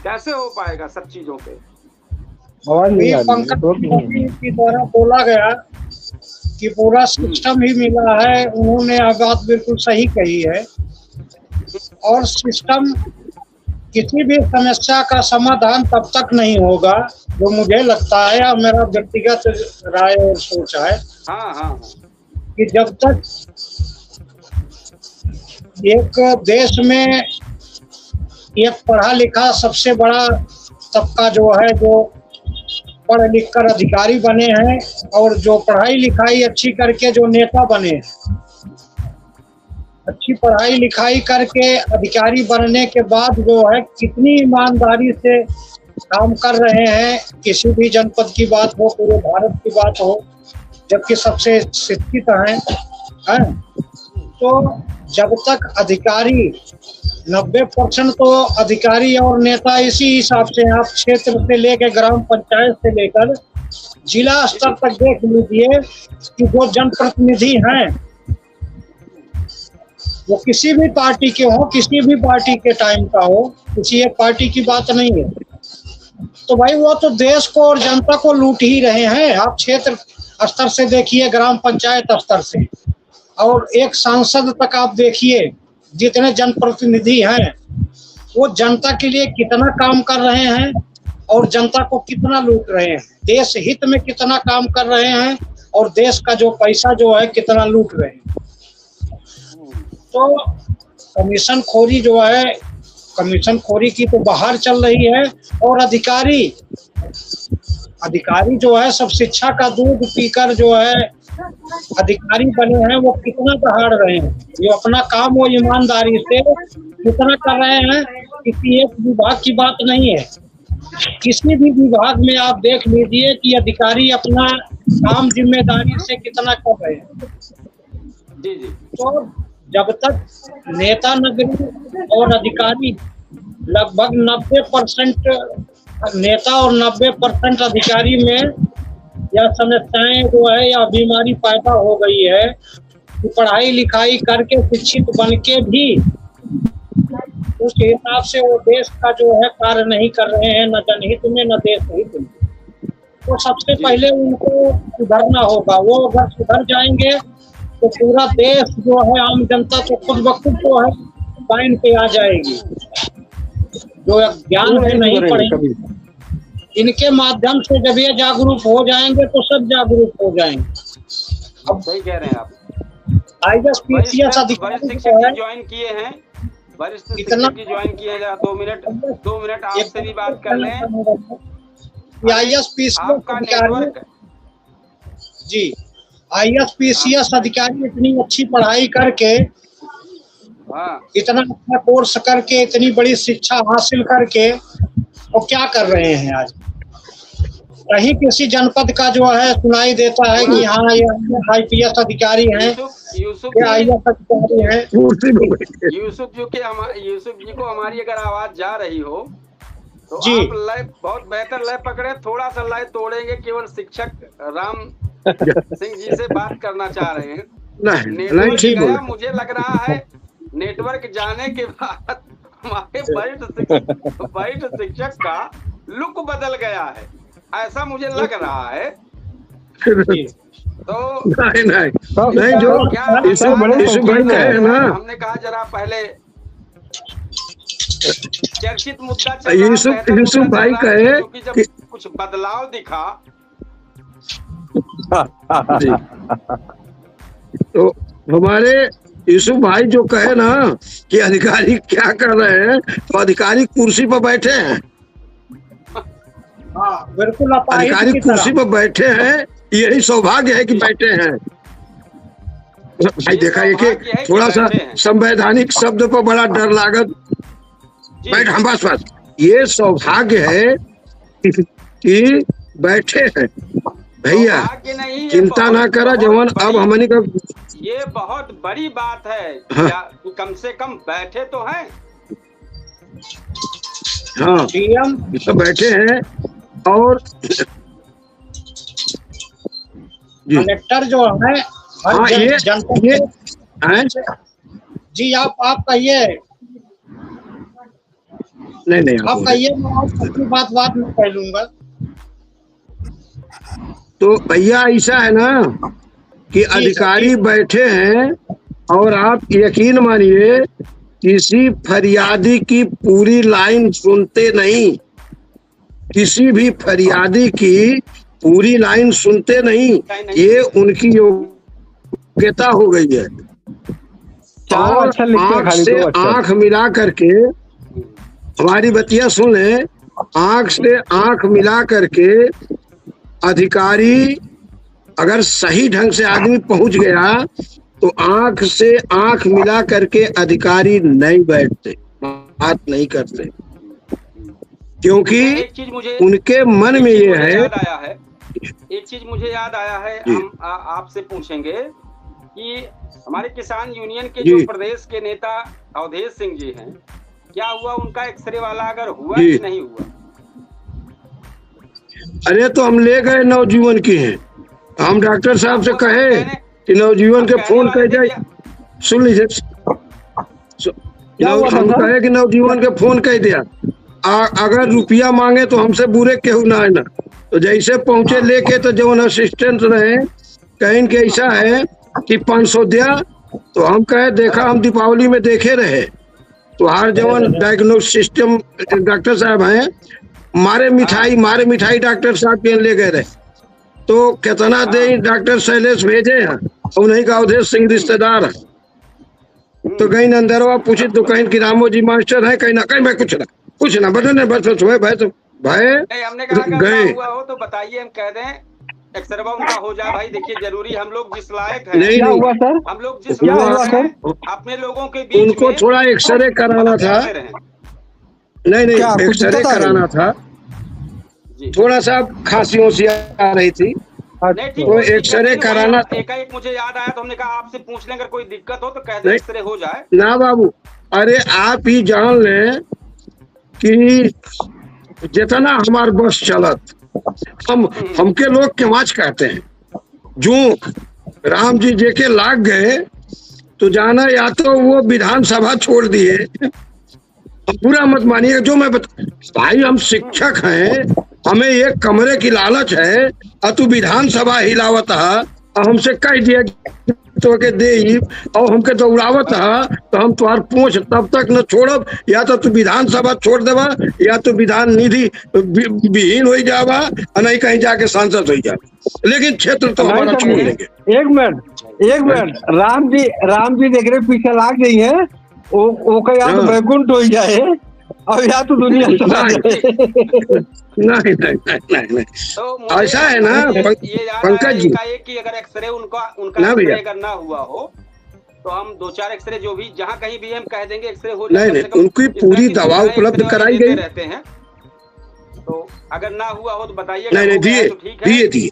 कैसे हो पाएगा सब चीजों पे? पंकज द्वारा बोला गया कि पूरा सिस्टम ही मिला है, उन्होंने बात बिल्कुल सही कही है। और सिस्टम किसी भी समस्या का समाधान तब तक नहीं होगा, जो मुझे लगता है या मेरा व्यक्तिगत राय और सोच है, कि जब तक एक देश में एक पढ़ा लिखा सबसे बड़ा तबका जो है, जो पढ़ लिख कर अधिकारी बने हैं, और जो पढ़ाई लिखाई अच्छी करके जो नेता बने हैं, अच्छी पढ़ाई लिखाई करके अधिकारी बनने के बाद जो है कितनी ईमानदारी से काम कर रहे हैं, किसी भी जनपद की बात हो, पूरे भारत की बात हो, जबकि सबसे शिक्षित हैं। तो जब तक अधिकारी 90% तो अधिकारी और नेता इसी हिसाब से, आप क्षेत्र से लेकर ग्राम पंचायत से लेकर जिला स्तर तक देख लीजिए कि जो जनप्रतिनिधि हैं वो किसी भी पार्टी के हो, किसी भी पार्टी के टाइम का हो, किसी एक पार्टी की बात नहीं है, तो भाई वो तो देश को और जनता को लूट ही रहे हैं। आप क्षेत्र स्तर से देखिए, ग्राम पंचायत स्तर से, और एक सांसद तक आप देखिए, जितने जनप्रतिनिधि हैं वो जनता के लिए कितना काम कर रहे हैं और जनता को कितना लूट रहे हैं, देश हित में कितना काम कर रहे हैं और देश का जो पैसा जो है कितना लूट रहे हैं। तो कमीशन खोरी जो है, कमीशन खोरी की तो बाहर चल रही है, और अधिकारी जो है सब शिक्षा का दूध पीकर जो है अधिकारी बने हैं, वो कितना दहाड़ रहे हैं, जो अपना काम वो ईमानदारी से कितना कर रहे हैं। किसी एक विभाग की बात नहीं है, किसी भी विभाग में आप देख लीजिए कि अधिकारी अपना काम जिम्मेदारी से कितना कर रहे हैं। तो जब तक नेता नगरी और अधिकारी लगभग 90% नेता और 90% अधिकारी में या समस्याएं जो है या बीमारी पैदा हो गई है कि पढ़ाई लिखाई करके शिक्षित बन के भी उस हिसाब से वो देश का जो है कार्य नहीं कर रहे हैं, न जनहित में न देश हित में। तो सबसे पहले उनको सुधरना होगा। वो अगर सुधर जाएंगे तो पूरा देश जो है, आम जनता तो खुद ब खुद जो है लाइन पे आ जाएगी। जो ज्ञान है नहीं पढ़ेंगे, इनके माध्यम से जब ये जागरूक हो जाएंगे तो सब जागरूक हो जाएंगे। अब सही कह रहे हैं आप। IAS अधिकारी ज्वाइन किए हैं, वरिष्ठ शिक्षक की ज्वाइन किए हैं। 2 मिनट आपसे भी बात कर लें। जी, IAS अधिकारी इतनी अच्छी पढ़ाई करके, इतना अच्छा कोर्स करके, इतनी बड़ी शिक्षा हासिल करके, और क्या कर रहे हैं आज? कहीं किसी जनपद का जो है सुनाई देता है कि हाँ ये IPS अधिकारी हैं, यूसुफ ये IAS अधिकारी हैं। यूसुफ जी को हमारी अगर आवाज जा रही हो तो जी। आप लय बहुत बेहतर लय पकड़े, थोड़ा सा लय तोड़ेंगे। केवल शिक्षक राम सिंह जी से बात करना चाह रहे हैं। नेटवर्क गया, मुझे लग रहा है नेटवर्क जाने के बाद हमारे वरिष्ठ शिक्षक का लुक बदल गया है, ऐसा मुझे लग रहा है। तो नहीं जो यूसुफ भाई कहे ना, हमने कहा जरा पहले चर्चित मुद्दा यूसुफ भाई कहे कि जब कुछ बदलाव दिखा तो हमारे यूसुफ भाई जो कहे ना कि अधिकारी क्या कर रहे हैं, तो अधिकारी कुर्सी पर बैठे हैं। बिल्कुल अधिकारी कुर्सी पर बैठे हैं, यही सौभाग्य है कि बैठे हैं। भाई देखा कि थोड़ा सा संवैधानिक शब्द पर बड़ा डर लागत, बैठ हम बस ये सौभाग्य है कि बैठे हैं। भैया चिंता ना करा जवान, अब हमने का ये बहुत बड़ी बात है। हाँ। कि कम से कम बैठे तो हैं। हाँ तो बैठे हैं। और कलेक्टर जो है हाँ ये जी आप कहिए। नहीं आप कहिए, मैं अपनी बात में कह लूंगा। तो भैया ऐसा है ना कि अधिकारी बैठे हैं और आप यकीन मानिए किसी फरियादी की पूरी लाइन सुनते नहीं, किसी भी फरियादी की पूरी लाइन सुनते नहीं। ये उनकी योग्यता हो गई है। और आंख से आंख मिला करके हमारी बतिया सुन ले, आंख से आंख मिला करके अधिकारी अगर सही ढंग से आदमी पहुंच गया तो आंख से आंख मिला करके अधिकारी नहीं बैठते, बात नहीं करते, क्योंकि उनके मन में ये है। एक चीज मुझे याद आया है, हम आपसे पूछेंगे कि हमारे किसान यूनियन के जो प्रदेश के नेता अवधेश सिंह जी हैं, क्या हुआ उनका एक्सरे वाला अगर हुआ कि नहीं हुआ? अरे तो हम ले गए नवजीवन की हैं, हम डॉक्टर साहब से कहे कि नवजीवन के फोन कर जाए, सुन लीजिए, हम कहे कि नवजीवन के फोन कह दिया, अगर रुपया मांगे तो हमसे बुरे केहू ना है ना। तो जैसे पहुंचे लेके तो जो असिस्टेंट रहे कहीं के ऐसा है कि 500 दिया, तो हम कहे देखा हम दीपावली में देखे रहे, तो हर जवन डायग्नोस सिस्टम डॉक्टर साहब हैं, मारे मिठाई डॉक्टर साहब के ले गए रहे। तो कितना दे डॉक्टर शैलेश भेजे हैं, उन्हीं का अवधेश सिंह रिश्तेदार है। तो कहीं अंदरवा पूछे तो कहीं कि रामो जी मास्टर है, कहीं ना कहीं मैं कुछ ना बटन बस भाई हमने कहा गए हो तो बताइए, हम कह दें एक्सरे उनका हो जाए। भाई देखिए जरूरी, हम लोग जिस लायक हैं, नहीं हुआ सर, हम लोग जिस लायक हैं अपने लोगों के बीच उनको थोड़ा एक्सरे कराना था। नहीं एक्सरे कराना था, थोड़ा सा खांसियों से आ रही थी तो एक्सरे कराना। एक मुझे याद आया तो हमने कहा आपसे पूछ लें, अगर कोई दिक्कत हो तो कह दे एक्सरे हो जाए। ना बाबू, अरे आप ही जान लें कि जितना हमारे बस चलत, हमके लोग केवाच कहते हैं, जो राम जी जेके लाग गए तो जाना, या तो वो विधानसभा छोड़ दिए, पूरा मत मानिए जो मैं भाई हम शिक्षक हैं, हमें एक कमरे की लालच है, और तू विधानसभा हिलावत है, और हमसे कह दिया तो के दे और हमके दौड़ावत है, तो हम तुम्हार पूछ तब तक न छोड़ब, या तो तू विधानसभा छोड़ देवा, या तो विधान निधि विहीन हो जावा, और नहीं कहीं जाके सांसद हो जाए, लेकिन क्षेत्र तो हमारा छोड़ लेंगे। एक मिनट राम जी देख रहे पीछे लाग गई है, वो का या तो वैकुंठ हो जाए और या तो दुनिया नहीं तो ऐसा है ना पंकज जी कि अगर एक्सरे उनका एक्सरे करना हुआ हो तो हम 2-4 एक्सरे जो भी जहाँ कहीं भी हम कह देंगे एक्सरे हो जाए। नहीं उनकी पूरी दवा उपलब्ध कराई गई रहते हैं, तो अगर ना हुआ हो तो बताइएगा। नहीं दिए, तो ठीक है, दिए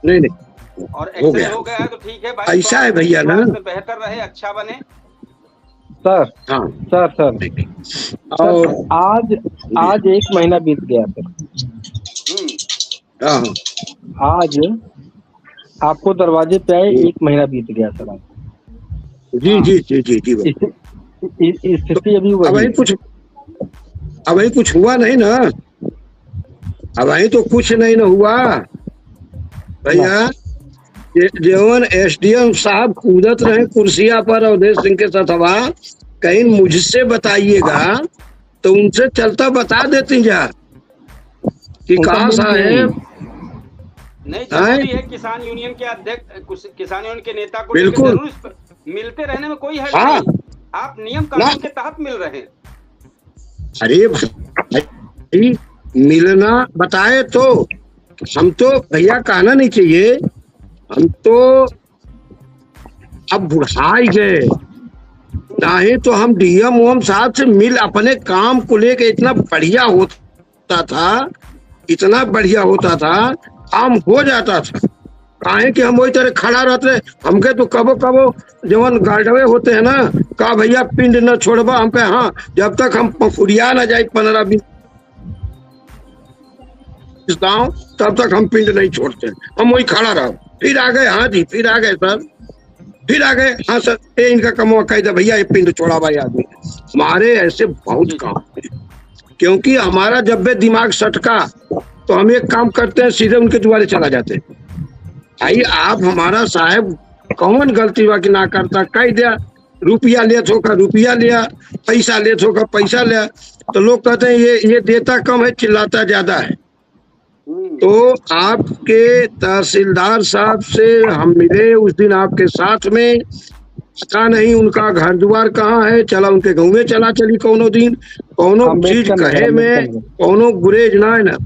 नहीं और एक्सरे हो गया है तो ठीक है भाई। ऐसा है भैया ना, बेहतर रहे, अच्छा बने सर। हाँ सर और आज 1 महीना बीत गया सर। आज आपको दरवाजे पे आए 1 महीना बीत गया सर। जी स्थिति अभी अभी कुछ हुआ नहीं ना, अभी तो कुछ नहीं ना हुआ भैया। जेवन एसडीएम साहब कूदत रहे कुर्सिया पर अवधेश सिंह के सथवा, कहीं मुझसे बताइएगा तो उनसे चलता बता देती जा कि कहाँ साहेब। नहीं जरूरी है, किसान यूनियन के अध्यक्ष, किसान यूनियन के नेता को बिल्कुल जरूर मिलते रहने में कोई हर्ज नहीं। आप नियम कानून के तहत मिल रहे हैं। अरे भाई मिलना बताए तो हम तो भैया कहना नहीं चाहिए, हम तो अब बुढ़ाई गए, नहीं तो हम डीएम ओम साहब से मिल अपने काम को लेके इतना बढ़िया होता था, इतना बढ़िया होता था, काम हो जाता था। काहे कि हम वही तरह खड़ा रहते, हमके तो कबो कबो जवन गार्डवे होते हैं ना, कहा भैया पिंड न छोड़बा, हम कहे हाँ, जब तक हम पफुरिया न जाए 15-20 गाँव तब तक हम पिंड नहीं छोड़ते, हम वही खड़ा रहो। फिर आ गए, हाँ जी फिर आ गए सर, फिर आ गए, हाँ सर ये इनका कमवा कह दे भैया, ये पिंड छोड़ा भाई आदमी। हमारे ऐसे बहुत काम है, क्योंकि हमारा जब भी दिमाग सटका तो हम एक काम करते हैं, सीधे उनके द्वारे चला जाते हैं। भाई आप हमारा साहब कौन गलती बाकी ना करता, कह दिया रुपया ले थोका रुपया लिया, पैसा ले थोका पैसा लिया, तो लोग कहते हैं ये देता कम है, चिल्लाता ज्यादा है। तो आपके तहसीलदार साहब से हम मिले उस दिन आपके साथ में, पता नहीं उनका घर द्वार कहाँ है, चला उनके गाँव में चला चली कोनो दिन, कोनो चीज कहे में कोनो गुरेज ना है ना।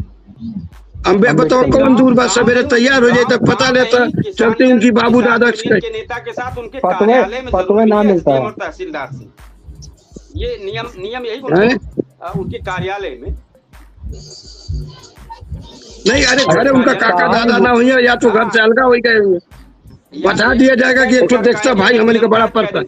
अम्बे बताओ कौन दूर बात, सवेरे तैयार हो जाए तब पता लेता चलते उनकी बाबू दादा के नेता के साथ उनके कार्यालय में ना मिलता है तहसीलदार से, ये नियम यही उनके कार्यालय में नहीं। अरे घरे उनका काका दादा ना हुई या तो घर से अलगा हो गए हुए, बता दिया जाएगा कि एक तो देखता भाई हमारे को बड़ा पड़ता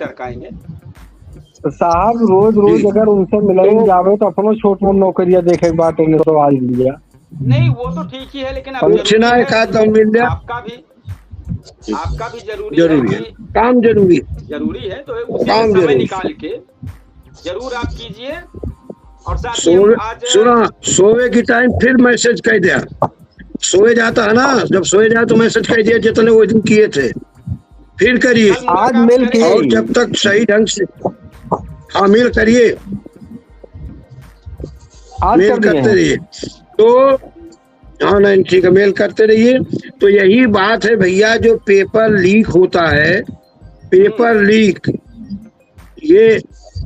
साहब। रोज अगर उनसे मिलने जावे तो अपनो छोट मोट नौकरिया देखे बात उन्हें तो आज लिया नहीं, वो तो ठीक ही है, लेकिन पूछना है कहा तो मिल जाए, आपका भी जरूरी है, काम जरूरी है, तो काम समय निकाल के जरूर आप कीजिए। और साथ ही सुना सोए की टाइम फिर मैसेज कह दिया, सोए जाता है ना, जब सोए जाए तो मैसेज कह दिया जितने वो दिन किए थे फिर करिए, आज मिल के, और जब तक सही ढंग से हाँ मिल करिए, मेल करते रहिए। तो हाँ नहीं ठीक है, मेल करते रहिए। तो यही बात है भैया, जो पेपर लीक होता है, पेपर लीक, ये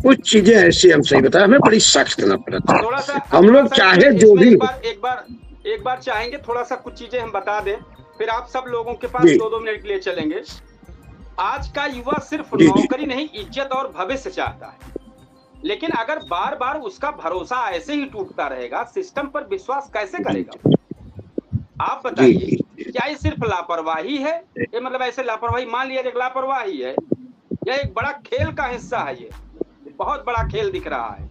कुछ चीजें ऐसी हम सही बताया, हमें बड़ी सख्त करना पड़ता है। हम लोग चाहे जो भी एक बार चाहेंगे थोड़ा सा कुछ चीजें हम बता दें, फिर आप सब लोगों के पास 2-2 मिनट के लिए चलेंगे। आज का युवा सिर्फ नौकरी नहीं, इज्जत और भविष्य चाहता है, लेकिन अगर बार बार उसका भरोसा ऐसे ही टूटता रहेगा, सिस्टम पर विश्वास कैसे करेगा? आप बताइए, क्या ये सिर्फ लापरवाही है? ये मतलब ऐसे लापरवाही मान लिया एक लापरवाही है, या एक बड़ा खेल का हिस्सा है? ये बहुत बड़ा खेल दिख रहा है।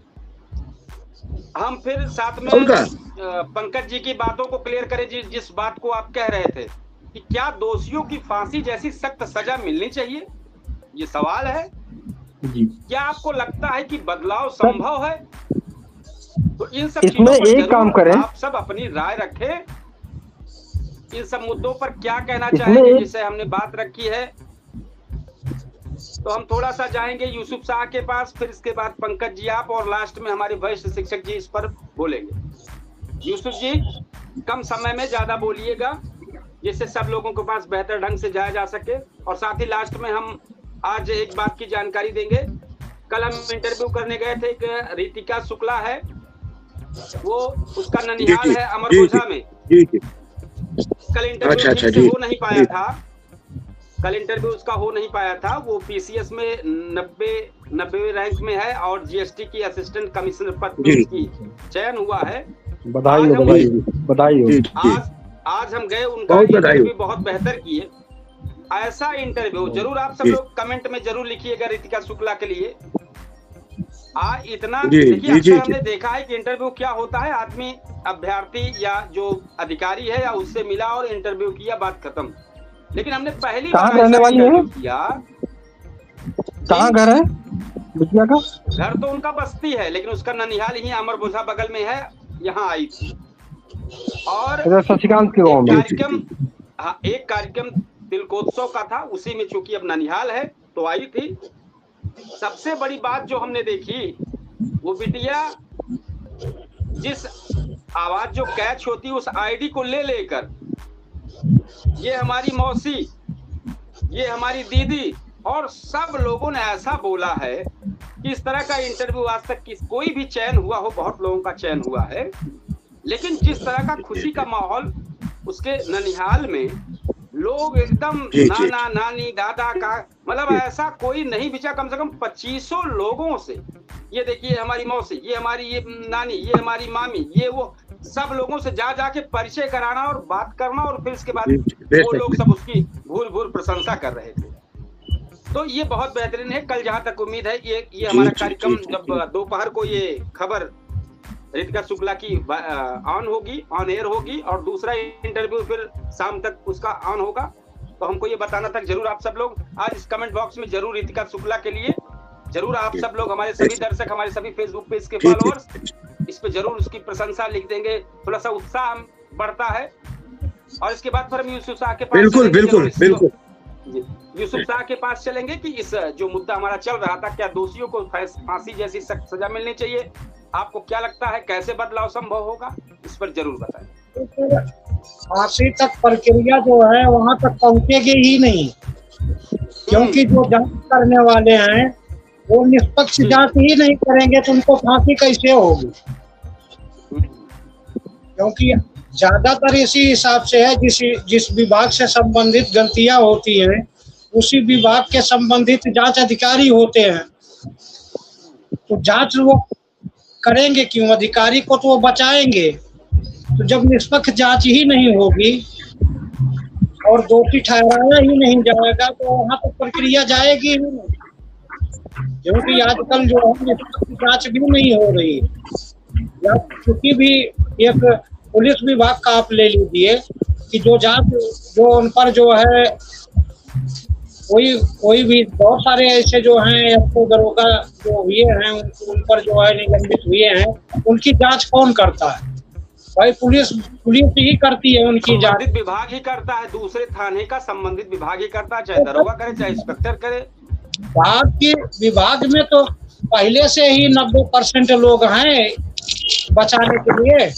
हम फिर साथ में पंकज जी की बातों को क्लियर करें, जिस बात को आप कह रहे थे कि क्या दोषियों की फांसी जैसी सख्त सजा मिलनी चाहिए, ये सवाल है जी। क्या आपको लगता है कि बदलाव संभव है? तो इन सब इसमें एक काम करें, आप सब अपनी राय रखें, इन सब मुद्दों पर क्या कहना चाहेंगे जिसे हमने बात रखी है। तो हम थोड़ा सा जाएंगे यूसुफ शाह के पास, फिर इसके बाद पंकज जी आप, और लास्ट में हमारे वरिष्ठ शिक्षक जी इस पर बोलेंगे। यूसुफ जी कम समय में ज्यादा बोलिएगा, जिससे सब लोगों के पास बेहतर ढंग से जाया जा सके। और साथ ही लास्ट में हम आज एक बात की जानकारी देंगे। कल हम इंटरव्यू करने गए थे, एक रितिका शुक्ला है, वो उसका ननिहाल है अमरकोझा में। कल इंटरव्यू हो नहीं पाया था, कल इंटरव्यू उसका हो नहीं पाया था। वो पीसीएस में 90वें रैंक में है और जीएसटी की असिस्टेंट कमिश्नर पद पर उसकी चयन हुआ है। बधाई हो, बधाई हो, बधाई हो। आज हम गए, उनका इंटरव्यू बहुत बेहतर किए। ऐसा इंटरव्यू जरूर आप सब लोग कमेंट में जरूर लिखिएगा रितिका शुक्ला के लिए। इतना देखिए, अक्सर हमने देखा है कि इंटरव्यू क्या होता है, आदमी अभ्यर्थी या जो अधिकारी है या उससे मिला और इंटरव्यू किया, बात खत्म। लेकिन हमने पहली बार रहने वाली है किया। कहाँ घर है बिटिया का? घर तो उनका बस्ती है, लेकिन उसका ननिहाल ही अमरबुझा बगल में है। यहाँ आई थी और शशिकांत के गाँव में कार्यक्रम, हाँ, एक कार्यक्रम तिलकोत्सव का था, उसी में चूंकि अब ननिहाल है तो आई थी। सबसे बड़ी बात जो हमने देखी, वो बिटिया जिस आवाज जो कैच होती है उस आईडी को ले लेकर, ये हमारी मौसी, ये हमारी दीदी, और सब लोगों ने ऐसा बोला है कि इस तरह का इंटरव्यू आज तक कोई भी चयन हुआ हो, बहुत लोगों का चयन हुआ है, लेकिन जिस तरह का खुशी का माहौल उसके ननिहाल में, लोग एकदम नाना नानी दादा का, मतलब ऐसा कोई नहीं बिचा। कम से कम 2500 लोगों से, ये देखिए हमारी मौसी, ये हमारी ये नानी, ये हमारी मामी, ये वो, सब लोगों से जा जाके परिचय कराना और बात करना, और फिर इसके बाद वो लोग सब उसकी भूल भूल प्रशंसा कर रहे थे। तो ये बहुत बेहतरीन है। कल जहां तक उम्मीद है ये हमारा कार्यक्रम जब दोपहर को ये खबर रितिका शुक्ला की ऑन होगी, ऑन एयर होगी, और दूसरा इंटरव्यू फिर शाम तक उसका ऑन होगा, तो हमको ये बताना था जरूर आप सब लोग आज इस कमेंट बॉक्स में जरूर रितिका शुक्ला के लिए जरूर आप सब लोग, हमारे सभी दर्शक, हमारे सभी फेसबुक पेज के फॉलोअर्स, इस पे जरूर उसकी प्रशंसा लिख देंगे, थोड़ा सा उत्साह बढ़ता है। और इसके बाद फिर हम यूसुफ साहब के पास, बिल्कुल यूसुफ साहब के पास चलेंगे कि इस जो मुद्दा हमारा चल रहा था, क्या दोषियों को फांसी जैसी सख्त सजा मिलनी चाहिए? आपको क्या लगता है, कैसे बदलाव संभव होगा? इस पर जरूर बताएं। फांसी तक प्रक्रिया जो है वहां तक पहुंचेगी ही नहीं, क्योंकि जो जांच करने वाले हैं वो निष्पक्ष जांच ही नहीं करेंगे, तो उनको फांसी कैसे होगी? क्योंकि ज्यादातर इसी हिसाब से है, जिस विभाग से संबंधित गलतियां होती हैं उसी विभाग के संबंधित जांच अधिकारी होते हैं, तो जांच वो करेंगे क्यों? अधिकारी को तो वो बचाएंगे। तो जब निष्पक्ष जांच ही नहीं होगी और दोषी ठहराया ही नहीं जाएगा, तो वहां तक प्रक्रिया जाएगी ही नहीं। क्योंकि आजकल जो है निष्पक्ष जांच भी नहीं हो रही, या किसी भी एक पुलिस विभाग का आप ले लीजिए कि जो जांच जो उन पर जो है, कोई भी बहुत सारे ऐसे जो हैं दरोगा जो हुए हैं, उन पर जो है निलंबित हुए हैं, उनकी जांच कौन करता है? भाई पुलिस ही करती है उनकी जांच। संबंधित विभाग ही करता है, दूसरे थाने का संबंधित विभाग ही करता है, चाहे दरोगा करे चाहे इंस्पेक्टर करे। विभाग में तो पहले से ही 90% लोग हैं बचाने के लिए,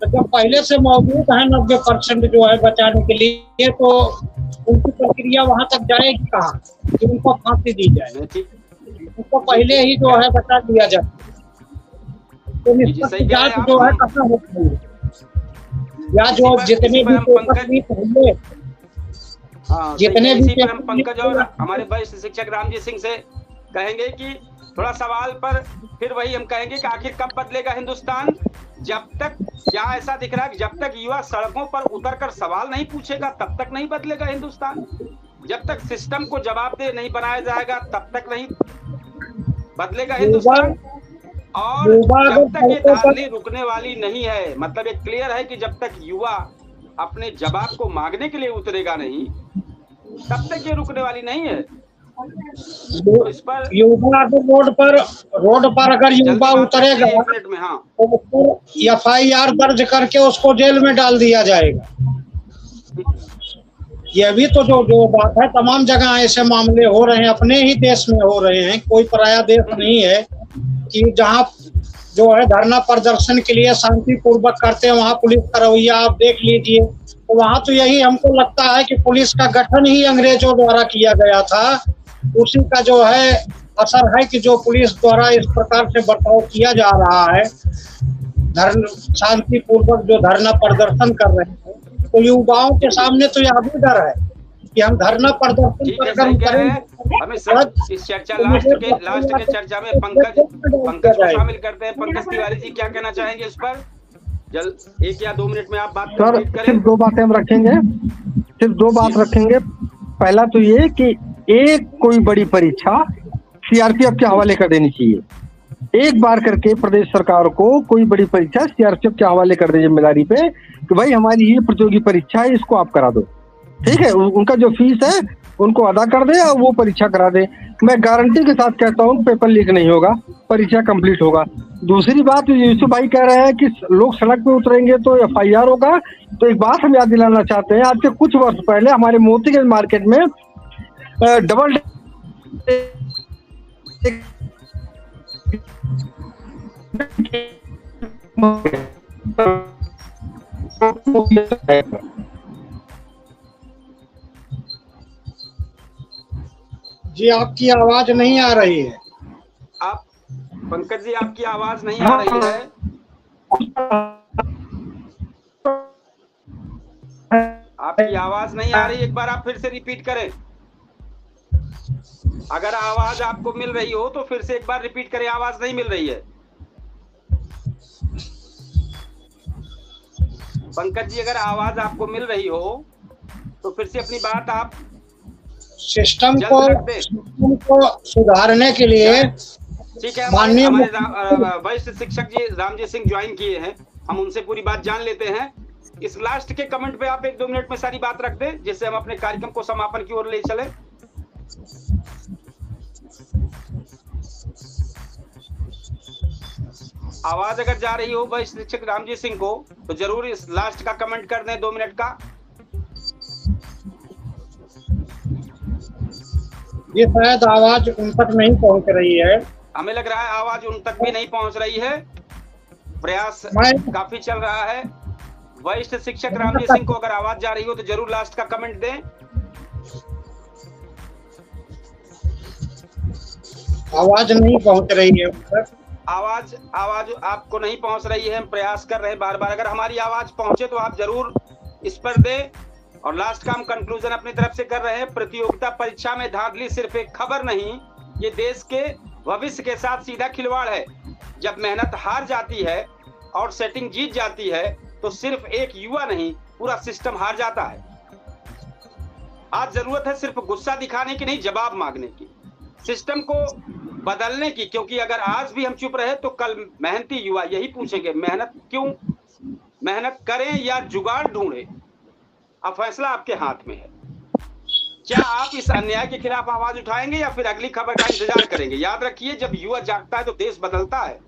तो जब पहले से मौजूद है 90% जो है बचाने के लिए, तो उनकी प्रक्रिया वहां तक जाएगी कहाँ कि उनको फांसी दी जाए? उनको पहले ही जो है बचा दिया जाए, तो निष्पक्ष जांच जो है कहाँ होती है? या जो जितने भी होंगे, जितने भी हम पंकज और हमारे वरिष्ठ शिक्षक रामजी सिंह से कहेंगे कि थोड़ा सवाल पर फिर वही हम कहेंगे कि आखिर कब बदलेगा हिंदुस्तान? जब तक, क्या ऐसा दिख रहा है कि जब तक युवा सड़कों पर उतरकर सवाल नहीं पूछेगा तब तक नहीं बदलेगा हिंदुस्तान। जब तक सिस्टम को जवाबदेह नहीं बनाया जाएगा तब तक नहीं बदलेगा हिंदुस्तान। और जब तक ये धांधली रुकने वाली नहीं है, मतलब ये क्लियर है कि जब तक युवा अपने जवाब को मांगने के लिए उतरेगा नहीं, तब तक ये रुकने वाली नहीं है। तो इस पर युवा रोड पर अगर युवा उतरेगा तो उस पर FIR दर्ज करके उसको जेल में डाल दिया जाएगा। ये भी तो जो बात है, तमाम जगह ऐसे मामले हो रहे हैं, अपने ही देश में हो रहे हैं, कोई पराया देश नहीं है कि जहाँ जो है धरना प्रदर्शन के लिए शांतिपूर्वक करते हैं, वहाँ पुलिस का रवैया आप देख लीजिए। तो वहाँ तो यही हमको लगता है कि पुलिस का गठन ही अंग्रेजों द्वारा किया गया था, उसी का जो है असर है कि जो पुलिस द्वारा इस प्रकार से बर्ताव किया जा रहा है, शांतिपूर्वक जो धरना प्रदर्शन कर रहे हैं, तो युवाओं के सामने तो यह भी डर है कि हम धरना प्रदर्शन करेंगे। हमें सब इस चर्चा लास्ट के चर्चा में पंकज को शामिल करते हैं। पंकज तिवारी जी क्या कहना चाहेंगे इस पर? जल्द 1 या 2 मिनट में आप बात सर कंप्लीट करें। सिर्फ 2 बातें हम रखेंगे, सिर्फ 2 बात रखेंगे। पहला तो ये कि एक कोई बड़ी परीक्षा सीआरपीएफ के हवाले कर देनी चाहिए। एक बार करके प्रदेश सरकार को कोई बड़ी परीक्षा सीआरपीएफ के हवाले कर दे जिम्मेदारी पे कि भाई हमारी ये प्रतियोगी परीक्षा है, इसको आप करा दो, ठीक है। उनका जो फीस है उनको अदा कर दे और वो परीक्षा करा दे। मैं गारंटी के साथ कहता हूँ पेपर लीक नहीं होगा, परीक्षा कंप्लीट होगा। दूसरी बात यूसुफ भाई कह रहे हैं कि लोग सड़क पे उतरेंगे तो एफआईआर होगा, तो एक बात हम याद दिलाना चाहते हैं, आज से कुछ वर्ष पहले हमारे मोतीगंज मार्केट में डबल जी आपकी आवाज नहीं आ रही है। आप पंकज जी, आपकी आवाज नहीं आ रही है। आपकी आवाज नहीं आ रही, एक बार आप फिर से रिपीट करें। अगर आवाज आपको मिल रही हो तो फिर से एक बार रिपीट करें, आवाज नहीं मिल रही है। पंकज जी, अगर आवाज आपको मिल रही हो तो फिर से अपनी बात आप सिस्टम को सुधारने के लिए ठीक है। माननीय हमारे वरिष्ठ शिक्षक जी रामजी सिंह ज्वाइन किए हैं, हम उनसे पूरी बात जान लेते हैं। इस लास्ट के कमेंट पे आप 1-2 मिनट में सारी बात रख दें, जिससे हम अपने कार्यक्रम को समापन की ओर ले चले। आवाज अगर जा रही हो वरिष्ठ शिक्षक रामजी सिंह को तो जरूर इस लास्ट का कमेंट कर दें 2 मिनट का। ये शायद आवाज उन तक नहीं पहुंच रही है। हमें लग रहा है आवाज उन तक भी नहीं पहुंच रही है, प्रयास काफी चल रहा है। वरिष्ठ शिक्षक रामजी सिंह को अगर आवाज जा रही हो तो जरूर लास्ट का कमेंट दें। आवाज नहीं पहुंच रही है। आवाज आपको नहीं पहुंच रही है, हम प्रयास कर रहे हैं बार बार। अगर हमारी आवाज पहुंचे तो आप जरूर इस पर दें। और लास्ट का हम कंक्लूजन अपनी तरफ से कर रहे हैं। प्रतियोगिता परीक्षा में धांधली सिर्फ एक खबर नहीं, ये देश के भविष्य के साथ सीधा खिलवाड़ है। जब मेहनत हार जाती है और सेटिंग जीत जाती है तो सिर्फ एक युवा नहीं, पूरा सिस्टम हार जाता है। आज जरूरत है सिर्फ गुस्सा दिखाने की नहीं, जवाब मांगने की, सिस्टम को बदलने की। क्योंकि अगर आज भी हम चुप रहे तो कल मेहनती युवा यही पूछेंगे, मेहनत क्यों, मेहनत करें या जुगाड़ ढूंढें। अब फैसला आपके हाथ में है। क्या आप इस अन्याय के खिलाफ आवाज उठाएंगे या फिर अगली खबर का इंतजार करेंगे? याद रखिए, जब युवा जागता है तो देश बदलता है।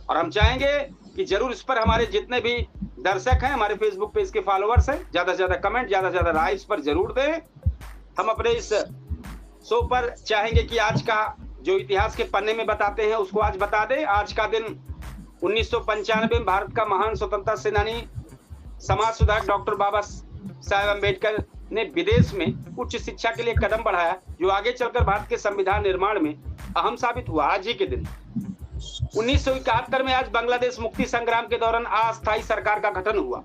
और हम चाहेंगे कि जरूर इस पर हमारे जितने भी दर्शक हैं, हमारे फेसबुक पेज के फॉलोअर्स हैं, ज्यादा से ज्यादा कमेंट, ज्यादा से ज्यादा राय इस पर जरूर दें। हम अपने इस शो पर चाहेंगे कि आज का जो इतिहास के पन्ने में बताते हैं उसको आज बता दें। आज का दिन 1995 में भारत का महान स्वतंत्रता सेनानी समाज सुधारक डॉक्टर बाबा साहेब अम्बेडकर ने विदेश में उच्च शिक्षा के लिए कदम बढ़ाया, जो आगे चलकर भारत के संविधान निर्माण में अहम साबित हुआ। आज ही के दिन 1971 में आज बांग्लादेश मुक्ति संग्राम के दौरान अस्थायी सरकार का गठन हुआ,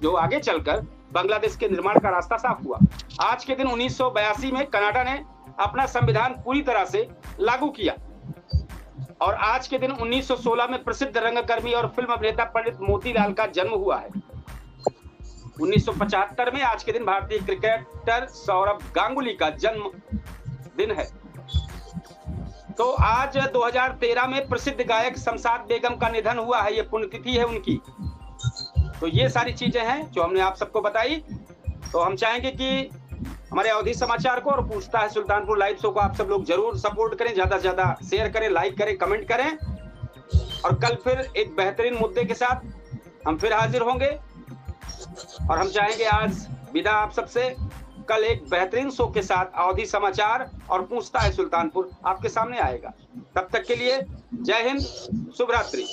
जो आगे चलकर बांग्लादेश के निर्माण का रास्ता साफ हुआ। आज के दिन 1982 में कनाडा ने अपना संविधान पूरी तरह से लागू किया। और आज के दिन 1916 में प्रसिद्ध रंगकर्मी और फिल्म अभिनेता पंडित मोतीलाल का जन्म हुआ है। 1975 में आज के दिन भारतीय क्रिकेटर सौरभ गांगुली का जन्म दिन है। तो आज 2013 में प्रसिद्ध गायक शमशाद बेगम का निधन हुआ है, ये पुण्यतिथि है उनकी। तो ये सारी चीजें हैं जो हमने आप सबको बताई। तो हम चाहेंगे कि हमारे अवधि समाचार को और पूछता है सुल्तानपुर लाइव शो को आप सब लोग जरूर सपोर्ट करें, ज्यादा से ज्यादा शेयर करें, लाइक करें, कमेंट करें। और कल फिर एक बेहतरीन मुद्दे के साथ हम फिर हाजिर होंगे। और हम चाहेंगे आज विदा आप सबसे, कल एक बेहतरीन शो के साथ अवधि समाचार और पूछता है सुल्तानपुर आपके सामने आएगा। तब तक के लिए जय हिंद, शुभ रात्रि।